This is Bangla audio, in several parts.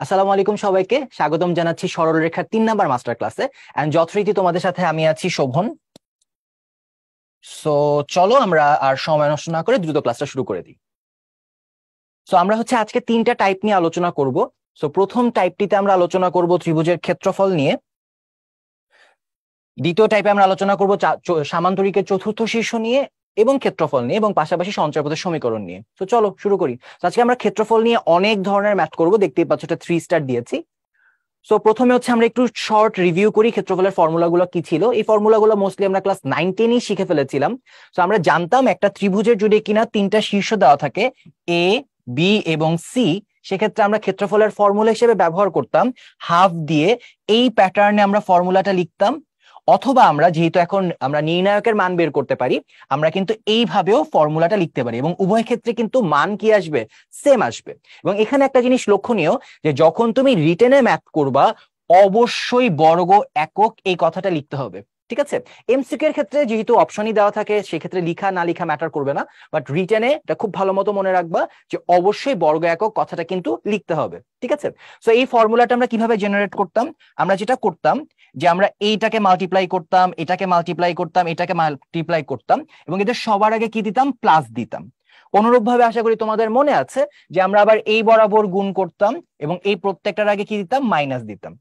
আসসালামু আলাইকুম সবাইকে স্বাগতম জানাচ্ছি সরলরেখার 3 নাম্বার মাস্টার ক্লাসে। এন্ড যথারীতি তোমাদের সাথে আমি আছি শোভন। সো চলো আমরা আর সময় নষ্ট না করে দ্রুত ক্লাসটা শুরু করে দিই। সো আমরা আজকে 3টা টাইপ নিয়ে আলোচনা করব। সো প্রথম টাইপটিতে আমরা আলোচনা করব ত্রিভুজের ক্ষেত্রফল নিয়ে। দ্বিতীয় টাইপে আমরা আলোচনা করব সামান্তরিকের চতুর্থ শীর্ষ নিয়ে এবং ক্ষেত্রফল নিয়ে এবং পাশাপাশি সঞ্চয়পথের সমীকরণ নিয়ে। তো চলো শুরু করি। আজকে আমরা ক্ষেত্রফল নিয়ে অনেক ধরনের ম্যাথ করব, দেখতেই পাচ্ছ এটা 3 স্টার দিয়েছি। সো প্রথমে আমরা একটু শর্ট রিভিউ করি ক্ষেত্রফলের ফর্মুলাগুলো কি ছিল। এই ফর্মুলাগুলো মোস্টলি আমরা ক্লাস 9-10-ই শিখে ফেলেছিলাম। সো আমরা জানতাম একটা ত্রিভুজের যদি কিনা 3টা শীর্ষ দেওয়া থাকে এ, বি এবং সি, সেক্ষেত্রে আমরা ক্ষেত্রফলের ফর্মুলা হিসেবে ব্যবহার করতাম হাফ দিয়ে। এই প্যাটার্নে আমরা ফর্মুলাটা লিখতাম, অথবা আমরা যেহেতু এখন আমরা নির্ণায়কের মান বের করতে পারি, আমরা কিন্তু এইভাবেও ফর্মুলাটা লিখতে পারি এবং উভয় ক্ষেত্রে কিন্তু মান কি আসবে, সেম আসবে। এবং এখানে একটা জিনিস লক্ষণীয় যে যখন তুমি রিটেনে ম্যাথ করবা অবশ্যই বর্গ একক এই কথাটা লিখতে হবে, ঠিক আছে। এমসিকিউ এর ক্ষেত্রে যেহেতু অপশনই দেওয়া থাকে সেক্ষেত্রে লিখা না লিখা ম্যাটার করবে না, বাট রিটেনে এটা খুব ভালো মতো মনে রাখবা যে অবশ্যই বর্গ একক কথাটা কিন্তু লিখতে হবে, ঠিক আছে। সো এই ফর্মুলাটা আমরা কিভাবে জেনারেট করতাম, আমরা যেটা করতাম যে আমরা এইটাকে মাল্টিপ্লাই করতাম, এটাকে মাল্টিপ্লাই করতাম, এটাকে মাল্টিপ্লাই করতাম এবং এদের সবার আগে কি দিতাম, প্লাস দিতাম। অনুরূপভাবে আশা করি তোমাদের মনে আছে যে আমরা আবার এই বরাবর গুণ করতাম এবং এই প্রত্যেকটার আগে কি দিতাম, মাইনাস দিতাম।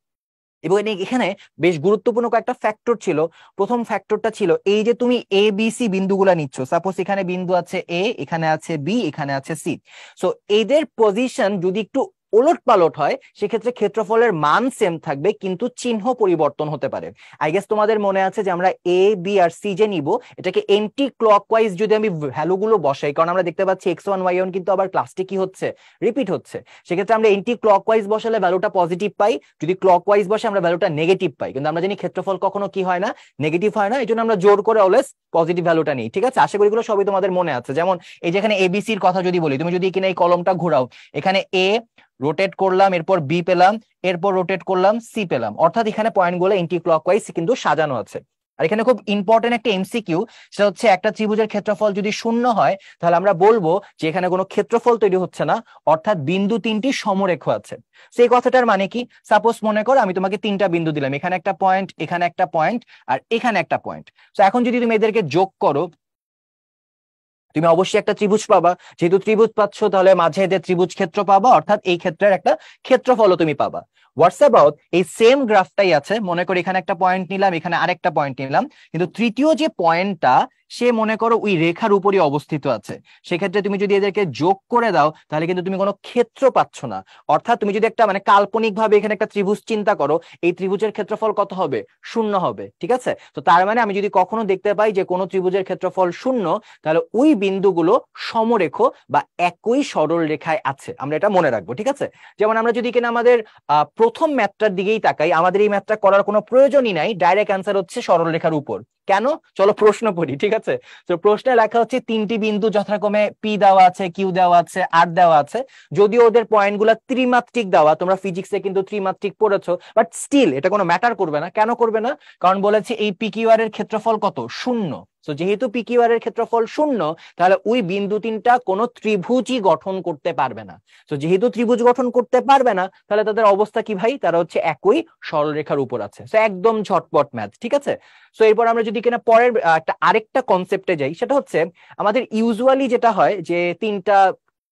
এবং এখানে বেশ গুরুত্বপূর্ণ কয়েকটা ফ্যাক্টর ছিল। প্রথম ফ্যাক্টরটা ছিল এই যে তুমি এ বি সি বিন্দুগুলা নিচ্ছ, সাপোজ এখানে বিন্দু আছে এ, এখানে আছে বি, এখানে আছে সি। সো এদের পজিশন যদি একটু ওলট পালট হয় সেক্ষেত্রে ক্ষেত্রফলের মান সেম থাকবে কিন্তু চিহ্ন পরিবর্তন হতে পারে। আই গেস তোমাদের মনে আছে যে আমরা এ বি আর সি যে নিব এটাকে এন্টি ক্লকওয়াইজ যদি আমি ভ্যালুগুলো বসাই, কারণ আমরা দেখতে পাচ্ছি x1 y1 কিন্তু আবার ক্লাসটি কি হচ্ছে, রিপিট হচ্ছে। সেক্ষেত্রে আমরা এন্টি ক্লকওয়াইজ বসালে ভ্যালুটা পজিটিভ পাই, যদি ক্লকওয়াইজ বসে আমরা ভ্যালুটা নেগেটিভ পাই। কিন্তু আমরা জানি ক্ষেত্রফল কখনো কি হয় না, নেগেটিভ হয় না, এই জন্য আমরা জোর করে অলওয়েজ পজিটিভ ভ্যালুটা নিই, ঠিক আছে। আশা করি এগুলো সবই তোমাদের মনে আছে। যেমন এই যেখানে এবিসির কথা যদি বলি, তুমি যদি কিনা এই কলমটা ঘোরাও, এখানে এ রোটেট করলাম, এরপর বি পেলাম, এরপর রোটেট করলাম, সি পেলাম, অর্থাৎ এখানে পয়েন্টগুলো এন্টি ক্লকওয়াইজ কিন্তু সাজানো আছে। আর এখানে খুব ইম্পর্টেন্ট একটা এমসিকিউ, সেটা হচ্ছে একটা ত্রিভুজের ক্ষেত্রফল যদি শূন্য হয় তাহলে আমরা বলবো যে এখানে কোনো ক্ষেত্রফল তৈরি হচ্ছে না, অর্থাৎ বিন্দু তিনটি সমরেখ আছে। সেই কথাটার মানে কি, সাপোজ মনে করো আমি তোমাকে 3টা বিন্দু দিলাম, এখানে একটা পয়েন্ট, এখানে একটা পয়েন্ট আর এখানে একটা পয়েন্ট। তো এখন যদি তুমি এদেরকে যোগ করো তুমি অবশ্যই একটা ত্রিভুজ পাবা। যেহেতু ত্রিভুজ পাচ্ছ তাহলে মাঝে এদের ত্রিভুজ ক্ষেত্র পাবা, অর্থাৎ এই ক্ষেত্রের একটা ক্ষেত্রফলও তুমি পাবা। হোয়াটস অ্যাবাউট এই সেম গ্রাফটাই আছে, মনে করি এখানে একটা পয়েন্ট নিলাম, এখানে আরেকটা পয়েন্ট নিলাম, কিন্তু তৃতীয় যে পয়েন্টটা সে মনে করো ওই রেখার উপরই অবস্থিত আছে। সেক্ষেত্রে তুমি যদি এদেরকে যোগ করে দাও তাহলে কিন্তু তুমি কোনো ক্ষেত্র পাচ্ছ না। অর্থাৎ তুমি যদি একটা কাল্পনিক ভাবে এখানে একটা ত্রিভুজ চিন্তা করো, এই ত্রিভুজের ক্ষেত্রফল কত হবে, শূন্য হবে, ঠিক আছে। তো তার মানে আমি যদি কখনো দেখতে পাই যে কোনো ত্রিভুজের ক্ষেত্রফল শূন্য, তাহলে ওই বিন্দুগুলো সমরেখ বা একই সরল রেখায় আছে, আমরা এটা মনে রাখবো, ঠিক আছে। যেমন আমরা যদি কিনা আমাদের প্রথম ম্যাথটার দিকেই তাকাই, আমাদের এই ম্যাথটা করার কোনো প্রয়োজনই নাই, ডাইরেক্ট অ্যান্সার হচ্ছে সরল রেখার উপর। কেন, চলো প্রশ্ন পড়ি, ঠিক আছে। তো প্রশ্নে লেখা হচ্ছে 3টি বিন্দু যথাক্রমে পি দেওয়া আছে, কিউ দেওয়া আছে, আর দেওয়া আছে। যদিও ওদের পয়েন্ট গুলা ত্রিমাত্রিক দেওয়া, তোমরা ফিজিক্সে কিন্তু ত্রিমাত্রিক পড়েছো, বাট স্টিল এটা কোনো ম্যাটার করবে না। কেন করবে না, কারণ বলেছে এই পি কিউ আর এর ক্ষেত্রফল কত, শূন্য। তো যেহেতু পি কিউ আর এর ক্ষেত্রফল শূন্য, তাহলে ওই বিন্দু তিনটা কোনো ত্রিভুজই গঠন করতে পারবে না। তো যেহেতু ত্রিভুজ গঠন করতে পারবে না, তাহলে তাদের অবস্থা কি ভাই, তারা হচ্ছে একই সরলরেখার উপর আছে। তো একদম ঝটপট ম্যাথ, ঠিক আছে। তো এরপর আমরা যদি কিনা পরের আরেকটা কনসেপ্টে যাই, সেটা হচ্ছে আমাদের ইউজুয়ালি যেটা হয় যে 3টা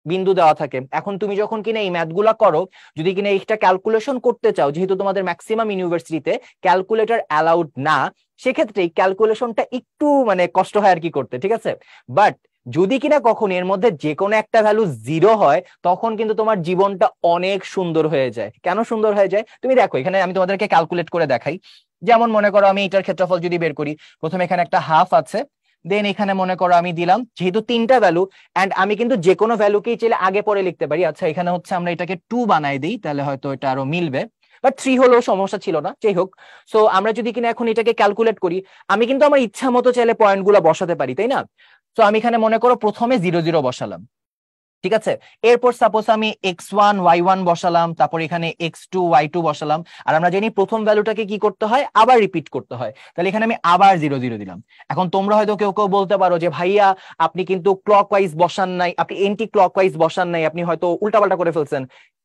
বিন্দু দেওয়া থাকে। এখন তুমি যখন কিনা এই ম্যাথগুলা করো, যদি কিনা এইটা ক্যালকুলেশন করতে চাও, যেহেতু তোমাদের ম্যাক্সিমাম ইউনিভার্সিটিতে ক্যালকুলেটর অ্যালাউড না, সেক্ষেত্রে এই ক্যালকুলেশনটা একটু কষ্ট হয় আর কি করতে, ঠিক আছে। বাট যদি কিনা কখন এর মধ্যে যে কোনো একটা ভ্যালু 0 হয়, তখন কিন্তু তোমার জীবনটা অনেক সুন্দর হয়ে যায়। কেন সুন্দর হয়ে যায়, তুমি দেখো এখানে আমি তোমাদেরকে ক্যালকুলেট করে দেখাই। যেমন মনে করো আমি এটার ক্ষেত্রফল যদি বের করি, প্রথমে এখানে একটা হাফ আছে, দেন এখানে মনে করো আমি দিলাম যেহেতু 3টা ভ্যালু, এন্ড আমি কিন্তু যে কোনো ভ্যালুকেই চাইলে আগে পরে লিখতে পারি। আচ্ছা এখানে আমরা এটাকে 2 বানাই দিই, তাহলে হয়তো এটা আরো মিলবে, বাট 3 হলেও সমস্যা ছিল না, যাই হোক। সো আমরা যদি কিনা এখন এটাকে ক্যালকুলেট করি, আমি কিন্তু আমার ইচ্ছা মতো চাইলে পয়েন্ট গুলা বসাতে পারি, তাই না। তো আমি এখানে মনে করো প্রথমে 0 0 বসালাম, ঠিক আছে। এরপর সাপোজ আমি x1 y1 বসালাম, তারপর এখানে x2 y2 বসালাম। আর আমরা জানি প্রথম ভ্যালুটাকে কি করতে হয়, আবার রিপিট করতে হয়, তাহলে এখানে আমি আবার 0 0 দিলাম। এখন তোমরা হয়তো কেউ কেউ বলতে পারো যে ভাইয়া আপনি কিন্তু ক্লকওয়াইজ বসান নাই, আপনি এন্টি ক্লকওয়াইজ বসান নাই, আপনি হয়তো উল্টাপাল্টা করে ফেলছেন।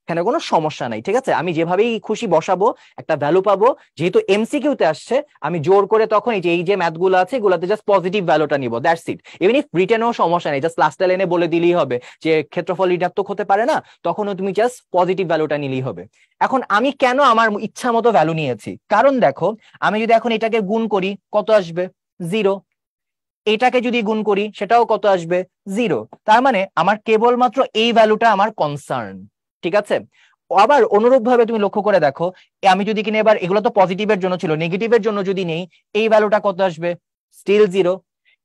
এখানে কোনো সমস্যা নাই, ঠিক আছে। আমি যেভাবেই খুশি বসাবো একটা ভ্যালু পাবো, যেহেতু এমসিকিউতে আসছে আমি জোর করে তখন এই যে ম্যাথ গুলো আছে এগুলোতে জাস্ট পজিটিভ ভ্যালুটা নিব, দ্যাটস ইট। ইভেন ইফ রিটেনেও সমস্যা নেই, জাস্ট লাস্ট লাইনে বলে দিলেই হবে যে ক্ষেত্রফল ঋণাত্মক হতে পারে না, তখনও তুমি জাস্ট পজিটিভ ভ্যালুটা নিলেই হবে। এখন আমি কেন আমার ইচ্ছা মতো ভ্যালু নিয়েছি, কারণ দেখো আমি যদি এখন এটাকে গুণ করি কত আসবে, 0। এটাকে যদি গুণ করি সেটাও কত আসবে, 0। তার মানে আমার কেবলমাত্র এই ভ্যালুটা আমার কনসার্ন, ঠিক আছে। আবার অনুরূপ ভাবে তুমি লক্ষ্য করে দেখো, আমি যদি কিনা এবার এগুলো তো পজিটিভের জন্য ছিল, নেগেটিভের জন্য যদি নেই, এই ভ্যালুটা কত আসবে, স্টিল 0।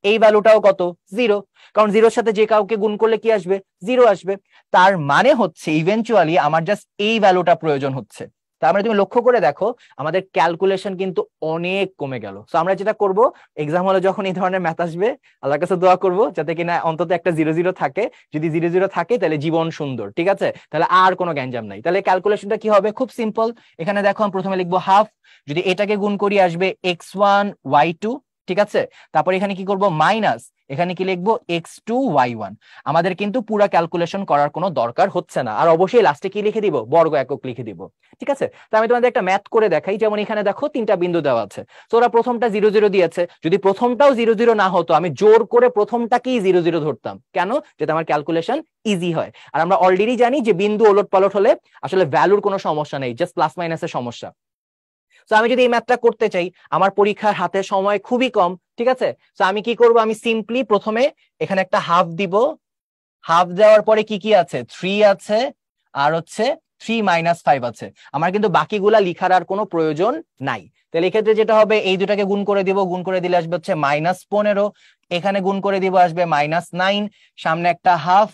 এই ভ্যালুটাও কত, 0, কারণ 0-র সাথে যে কাউকে গুণ করলে কি আসবে, 0 আসবে। তার মানে হচ্ছে ইভেনচুয়ালি আমার জাস্ট এই ভ্যালুটা প্রয়োজন হচ্ছে। তার মানে তুমি লক্ষ্য করে দেখো আমাদের ক্যালকুলেশন কিন্তু অনেক কমে গেল। তো আমরা যেটা করব, এক্সাম হলে যখন এই ধরনের ম্যাথ আসবে আল্লাহর কাছে দোয়া করব যাতে কিনা অন্তত একটা 0-0 থাকে। যদি 0-0 থাকে তাহলে জীবন সুন্দর, ঠিক আছে, তাহলে আর কোনো গ্যাঞ্জাম নাই। তাহলে ক্যালকুলেশনটা কি হবে, খুব সিম্পল। এখানে দেখো আমি প্রথমে লিখবো হাফ, যদি এটাকে গুণ করি আসবে x1 y2, ঠিক আছে। তারপর এখানে কি করব, মাইনাস, এখানে কি লিখবো x2 y1। আমাদের কিন্তু পুরো ক্যালকুলেশন করার কোনো দরকার হচ্ছে না, আর অবশ্যই লাস্টে কি লিখে দিব, বর্গ একক লিখে দিব, ঠিক আছে। তো আমি তোমাদের একটা ম্যাথ করে দেখাই, যেমন এখানে দেখো 3টা বিন্দু দেওয়া আছে, তো ওরা প্রথমটা 0-0 দিয়েছে, যদি প্রথমটাও 0-0 না হতো আমি জোর করে প্রথমটাকেই 0-0 ধরতাম, কেন, যাতে আমার ক্যালকুলেশন ইজি হয়। আর আমরা অলরেডি জানি যে বিন্দু ওলট পালট হলে আসলে ভ্যালুর কোনো সমস্যা নেই, জাস্ট প্লাস মাইনাসের সমস্যা। তো আমি যদি এই ম্যাথটা করতে চাই, আমার পরীক্ষার হাতে সময় খুবই কম, ঠিক আছে। তো আমি কি করব, আমি সিম্পলি প্রথমে এখানে একটা হাফ দিব, হাফ দেওয়ার পরে কি কি আছে, 3 আছে, আর হচ্ছে 3 - 5 আছে। আমার কিন্তু বাকিগুলা লিখার আর কোনো প্রয়োজন নাই। তাহলে এক্ষেত্রে যেটা হবে, এই দুটাকে গুণ করে দিব, গুণ করে দিলে আসবে হচ্ছে -15, এখানে গুণ করে দিব আসবে -9, সামনে একটা হাফ,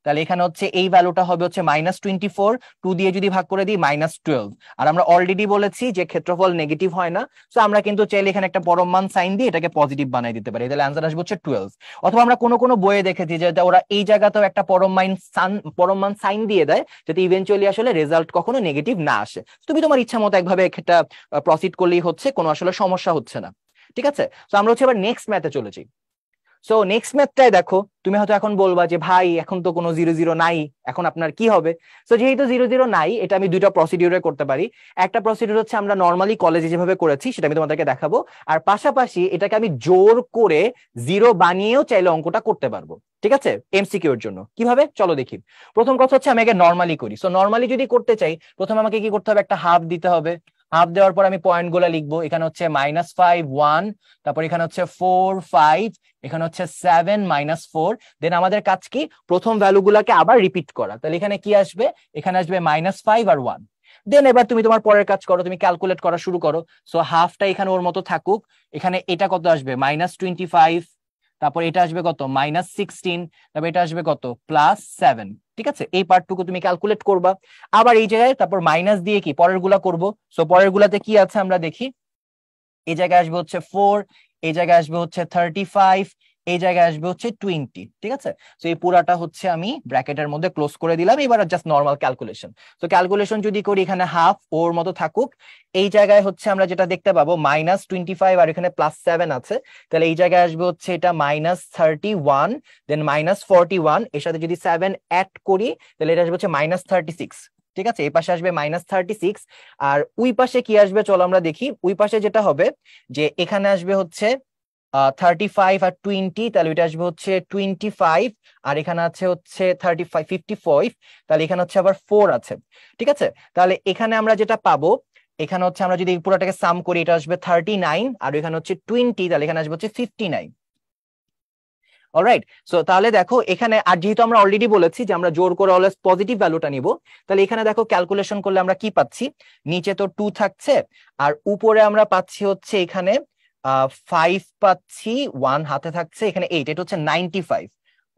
তাহলে এখানে হচ্ছে এই ভ্যালুটা হবে হচ্ছে -24, 2 দিয়ে যদি ভাগ করে দিই -12। আর আমরা অলরেডি বলেছি যে ক্ষেত্রফল নেগেটিভ হয় না, তো আমরা কিন্তু চাইলে এখানে একটা পরম মান সাইন দিয়ে এটাকে পজিটিভ বানাই দিতে পারি, তাহলে অ্যান্সার আসবে হচ্ছে 12। অথবা আমরা কোনো কোনো বইয়ে দেখেছি যে ওরা এই জায়গাতেও একটা পরম মান সাইন দিয়ে দেয়, যাতে ইভেনচুয়ালি আসলে রেজাল্ট কখনো নেগেটিভ না আসে। তুমি তোমার ইচ্ছা মতো একভাবে একটা প্রসিড করলেই হচ্ছে, কোনো আসলে সমস্যা হচ্ছে না, ঠিক আছে। তো আমরা হচ্ছে এবার নেক্সট ম্যাথে চলে যাই। সো নেক্সট ম্যাথটাই দেখো, তুমি হয়তো এখন বলবা যে ভাই এখন তো কোনো 0-0 নাই, এখন আপনার কি হবে। তো যেহেতু 0-0 নাই, এটা আমি দুইটা প্রসিডিউরে করতে পারি। একটা প্রসিডিউর হচ্ছে আমরা নর্মালি কলেজে যেভাবে করেছি সেটা আমি তোমাদেরকে দেখাবো, আর পাশাপাশি এটাকে আমি জোর করে 0 বানিয়েও চাইলে অঙ্কটা করতে পারবো, ঠিক আছে, এমসিকিউ এর জন্য। কিভাবে, চলো দেখি। প্রথম কথা হচ্ছে আমি আগে নর্মালি করি। সো নর্মালি যদি করতে চাই, প্রথমে আমাকে কি করতে হবে, একটা হাফ দিতে হবে। হাফ দেওয়ার পর আমি পয়েন্ট গুলা লিখবো, এখানে হচ্ছে -5 1, তারপর এখানে হচ্ছে 4 5, এখানে হচ্ছে 7 -4। দেন আমাদের কাজ কি, প্রথম ভ্যালু গুলাকে আবার রিপিট করা। তাহলে এখানে কি আসবে, এখানে আসবে -5 আর 1। দেন এবার তুমি তোমার পরের কাজ করো, তুমি ক্যালকুলেট করা শুরু করো। সো হাফটা এখানে ওর মতো থাকুক, এখানে এটা কত আসবে, -25, তারপর এটা আসবে কত, -16, তারপর এটা আসবে কত, +7, ঠিক আছে। এই পার্টটুকু তুমি ক্যালকুলেট করবা। আবার এই জায়গায় তারপর মাইনাস দিয়ে কি পরের গুলা করবো। সো পরের গুলাতে কি আছে আমরা দেখি, এই জায়গায় আসবে হচ্ছে 4, এই জায়গায় আসবে হচ্ছে 35, এই জায়গায় আসবে হচ্ছে 20, ঠিক আছে। তো এই পুরাটা হচ্ছে আমি ব্র্যাকেটের মধ্যে ক্লোজ করে দিলাম। এবার জাস্ট নর্মাল ক্যালকুলেশন। তো ক্যালকুলেশন যদি করি, এখানে হাফ ওর মতো থাকুক, এই জায়গায় হচ্ছে আমরা যেটা দেখতে পাবো -25 আর এখানে +7 আছে, তাহলে এই জায়গায় আসবে হচ্ছে এটা -31, দেন -41, এর সাথে যদি 7 অ্যাড করি তাহলে এটা আসবে হচ্ছে -36, ঠিক আছে। এই পাশে আসবে -36, আর ওই পাশে কি আসবে চলো আমরা দেখি। ওই পাশে যেটা হবে যে এখানে আসবে হচ্ছে 35 আর 20, তাহলে এটা আসবে হচ্ছে 25, আর এখানে আছে হচ্ছে 35 55, তাহলে এখানে হচ্ছে আবার 4 আছে, ঠিক আছে। তাহলে এখানে আমরা যেটা পাবো, এখানে হচ্ছে আমরা যদি পুরোটাকে সাম করি এটা আসবে 39, আর এখানে হচ্ছে 20, তাহলে এখানে আসবে হচ্ছে 59। অলরাইট, সো তাহলে দেখো এখানে, আর যেহেতু আমরা অলরেডি বলেছি যে আমরা জোর করে অলওয়েজ পজিটিভ ভ্যালুটা নিব, তাহলে এখানে দেখো ক্যালকুলেশন করলে আমরা কি পাচ্ছি, নিচে তো 2 থাকছে, আর উপরে আমরা পাচ্ছি হচ্ছে এখানে 5 পাচ্ছি, 1 হাতে থাকছে, এখানে 8, এটা হচ্ছে 95।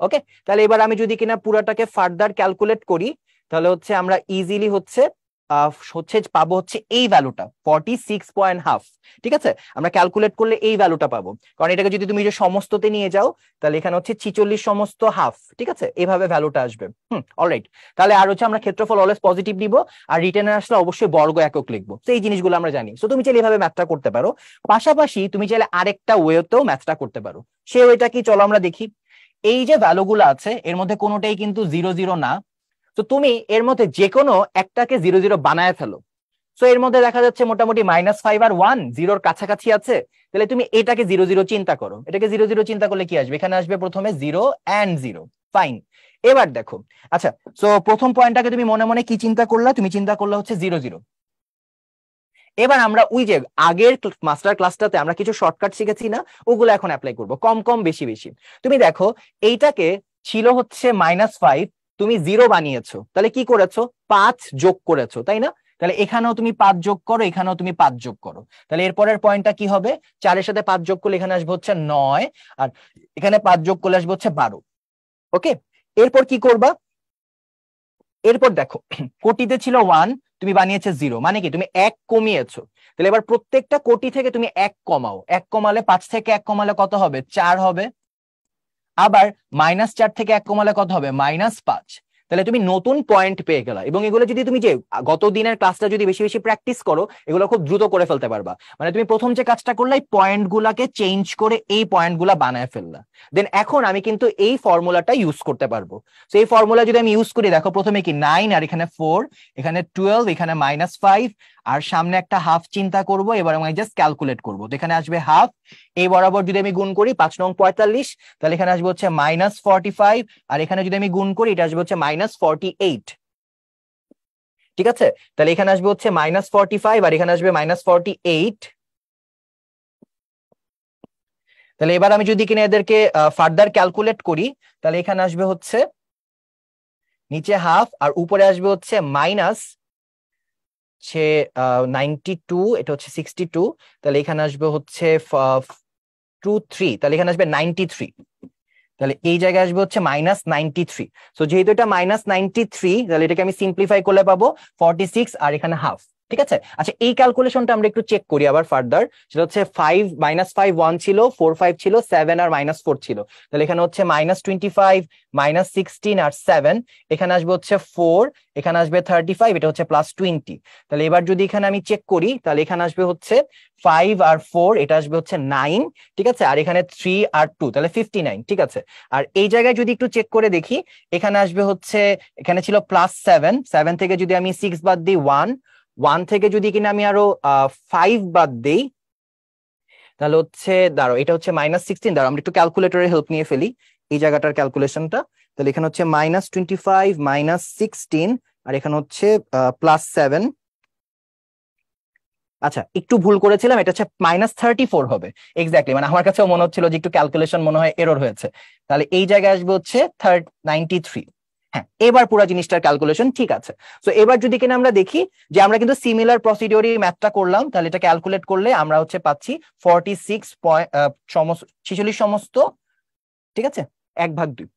ওকে, তাহলে এবার আমি যদি কিনা পুরাটাকে ফার্দার ক্যালকুলেট করি, তাহলে হচ্ছে আমরা ইজিলি হচ্ছে পাবো হচ্ছে এই ভ্যালুটা 46.5, ঠিক আছে। আমরা ক্যালকুলেট করলে এই ভ্যালুটা পাবো, কারণ এটাকে যদি তুমি যে সমস্ততে নিয়ে যাও তাহলে এখানে হচ্ছে 46 সমস্ত হাফ, ঠিক আছে, এভাবে ভ্যালুটা আসবে। অলরাইট, তাহলে আর হচ্ছে আমরা ক্ষেত্রফল অলওয়েজ পজিটিভ নিব, আর রিটেনে আসলে অবশ্যই বর্গ একক লিখবো। তো এই জিনিসগুলো আমরা জানি। তো তুমি চাইলে এভাবে ম্যাথটা করতে পারো, পাশাপাশি তুমি চাইলে আরেকটা ওয়েতেও ম্যাথটা করতে পারো। সে ওয়েটা কি, চলো আমরা দেখি। এই যে ভ্যালুগুলো আছে এর মধ্যে কোনোটাই কিন্তু 0-0 না। তো তুমি এর মধ্যে যে কোনো একটাকে 0 0 বানায় ফেলো। সো এর মধ্যে দেখা যাচ্ছে মোটামুটি -5 আর 1 জিরোর কাছাকাছি আছে। তাহলে তুমি এটাকে 0 0 চিন্তা করো, এটাকে 0 0 চিন্তা করলে কি আসবে? এখানে আসবে প্রথমে 0 and 0। ফাইন। এবার দেখো, আচ্ছা, সো প্রথম পয়েন্টটাকে তুমি মনে মনে কি চিন্তা করলা? তুমি চিন্তা করলা হচ্ছে 0 0। এবার আমরা ওই যে আগের মাস্টার ক্লাসটাতে আমরা কিছু শর্টকাট শিখেছি না, ওগুলো এখন অ্যাপ্লাই করবো, কম কম বেশি বেশি। তুমি দেখো এইটাকে ছিল হচ্ছে -5, তুমি 0 বানিয়েছো, তাহলে কি করেছো? 5 যোগ করেছো, তাই না? তাহলে এখানেও তুমি 5 যোগ করো, এখানেও তুমি 5 যোগ করো। তাহলে এরপরের পয়েন্টটা কি হবে? 4-এর সাথে 5 যোগ করলে এখানে আসবে হচ্ছে 9, আর এখানে 5 যোগ করলে আসবে হচ্ছে 12। ওকে, এরপর কি করবা? এরপর দেখো, কোটিতে ছিল 1, তুমি বানিয়েছো 0, মানে কি তুমি 1 কমিয়েছো। তাহলে এবার প্রত্যেকটা কোটি থেকে তুমি 1 কমাও, 1 কমালে 5 থেকে 1 কমালে কত হবে? 4 হবে। আবার -4 থেকে 1 কমালে কত হবে? -5। তাহলে তুমি নতুন পয়েন্ট পেয়ে গেলা, এবং এগুলো যদি তুমি যে গত দিনের ক্লাসটা যদি বেশি বেশি প্র্যাকটিস করো, এগুলো খুব দ্রুত করে ফেলতে পারবা। মানে তুমি প্রথম যে কাজটা করলে এই পয়েন্ট গুলাকে চেঞ্জ করে এই পয়েন্ট গুলা বানায় ফেললা, দেন এখন আমি কিন্তু এই ফর্মুলাটা ইউজ করতে পারবো। তো এই ফর্মুলা যদি আমি ইউজ করি, দেখো প্রথমে কি 9, আর এখানে 4, এখানে 12, এখানে -5, আর সামনে একটা হাফ চিন্তা করব। এবার আমি জাস্ট ক্যালকুলেট করবো, তো এখানে আসবে হাফ। এই বরাবর যদি আমি গুণ করি 5 নং 45, তাহলে এখানে আসবে হচ্ছে -45, আর এখানে যদি আমি গুণ করি এটা আসবে হচ্ছে -48। ঠিক আছে, তাহলে এখানে আসবে হচ্ছে -45, আর এখানে আসবে -48। তাহলে এবার আমি যদি কিনা এদেরকে ফার্দার ক্যালকুলেট করি, তাহলে এখানে আসবে হচ্ছে নিচে হাফ, আর উপরে আসবে হচ্ছে মাইনাস 92, এটা হচ্ছে 62। তাহলে এখানে আসবে হচ্ছে 23, তাহলে এখানে আসবে 93। তাহলে এই জায়গায় আসবে হচ্ছে -93। সো যেহেতু এটা -93, তাহলে এটাকে আমি সিম্পলিফাই করলে পাবো 46, আর এখানে হাফ। ঠিক আছে, আচ্ছা, এই ক্যালকুলেশনটা আমরা একটু চেক করি আবার ফার্দার। সেটা হচ্ছে 5 -5 1 ছিল, 4 5 ছিল, 7 আর -4 ছিল। তাহলে এখানে হচ্ছে -25, -16 আর 7, এখানে আসবে হচ্ছে 4, এখানে আসবে 35, এটা হচ্ছে +20। তাহলে এবার যদি এখানে আমি চেক করি, তাহলে এখানে আসবে হচ্ছে 5 আর 4, এটা আসবে হচ্ছে 9। ঠিক আছে, আর এখানে 3 আর 2, তাহলে 59। ঠিক আছে, আর এই জায়গায় যদি একটু চেক করে দেখি, এখানে আসবে হচ্ছে, এখানে ছিল +7, 7 থেকে যদি আমি 6 বাদ দিই 1, 1 থেকে যদি কিনা আমি আরো 5 বাদ দিই, তাহলে হচ্ছে দাঁড়ো, এটা হচ্ছে -16। দাঁড়ো আমরা একটু ক্যালকুলেটরের হেল্প নিয়ে ফেলি এই জায়গাটার ক্যালকুলেশনটা। তাহলে এখানে হচ্ছে -25 -16, আর এখানে হচ্ছে +7। আচ্ছা, একটু ভুল করেছিলাম, এটা হচ্ছে -34 হবে। এক্স্যাক্টলি, মানে আমার কাছেও মনে হচ্ছিল যে একটু ক্যালকুলেশন মনে হয় এরর হয়েছে। তাহলে এই জায়গায় আসবে হচ্ছে 93। হ্যাঁ, এবার পুরো জিনিসটার ক্যালকুলেশন ঠিক আছে। তো এবার যদি কিনা আমরা দেখি যে আমরা কিন্তু সিমিলার প্রসিডিওরই ম্যাথটা করলাম, তাহলে এটা ক্যালকুলেট করলে আমরা হচ্ছে পাচ্ছি 46 সমস্ত। ঠিক আছে, 1/2।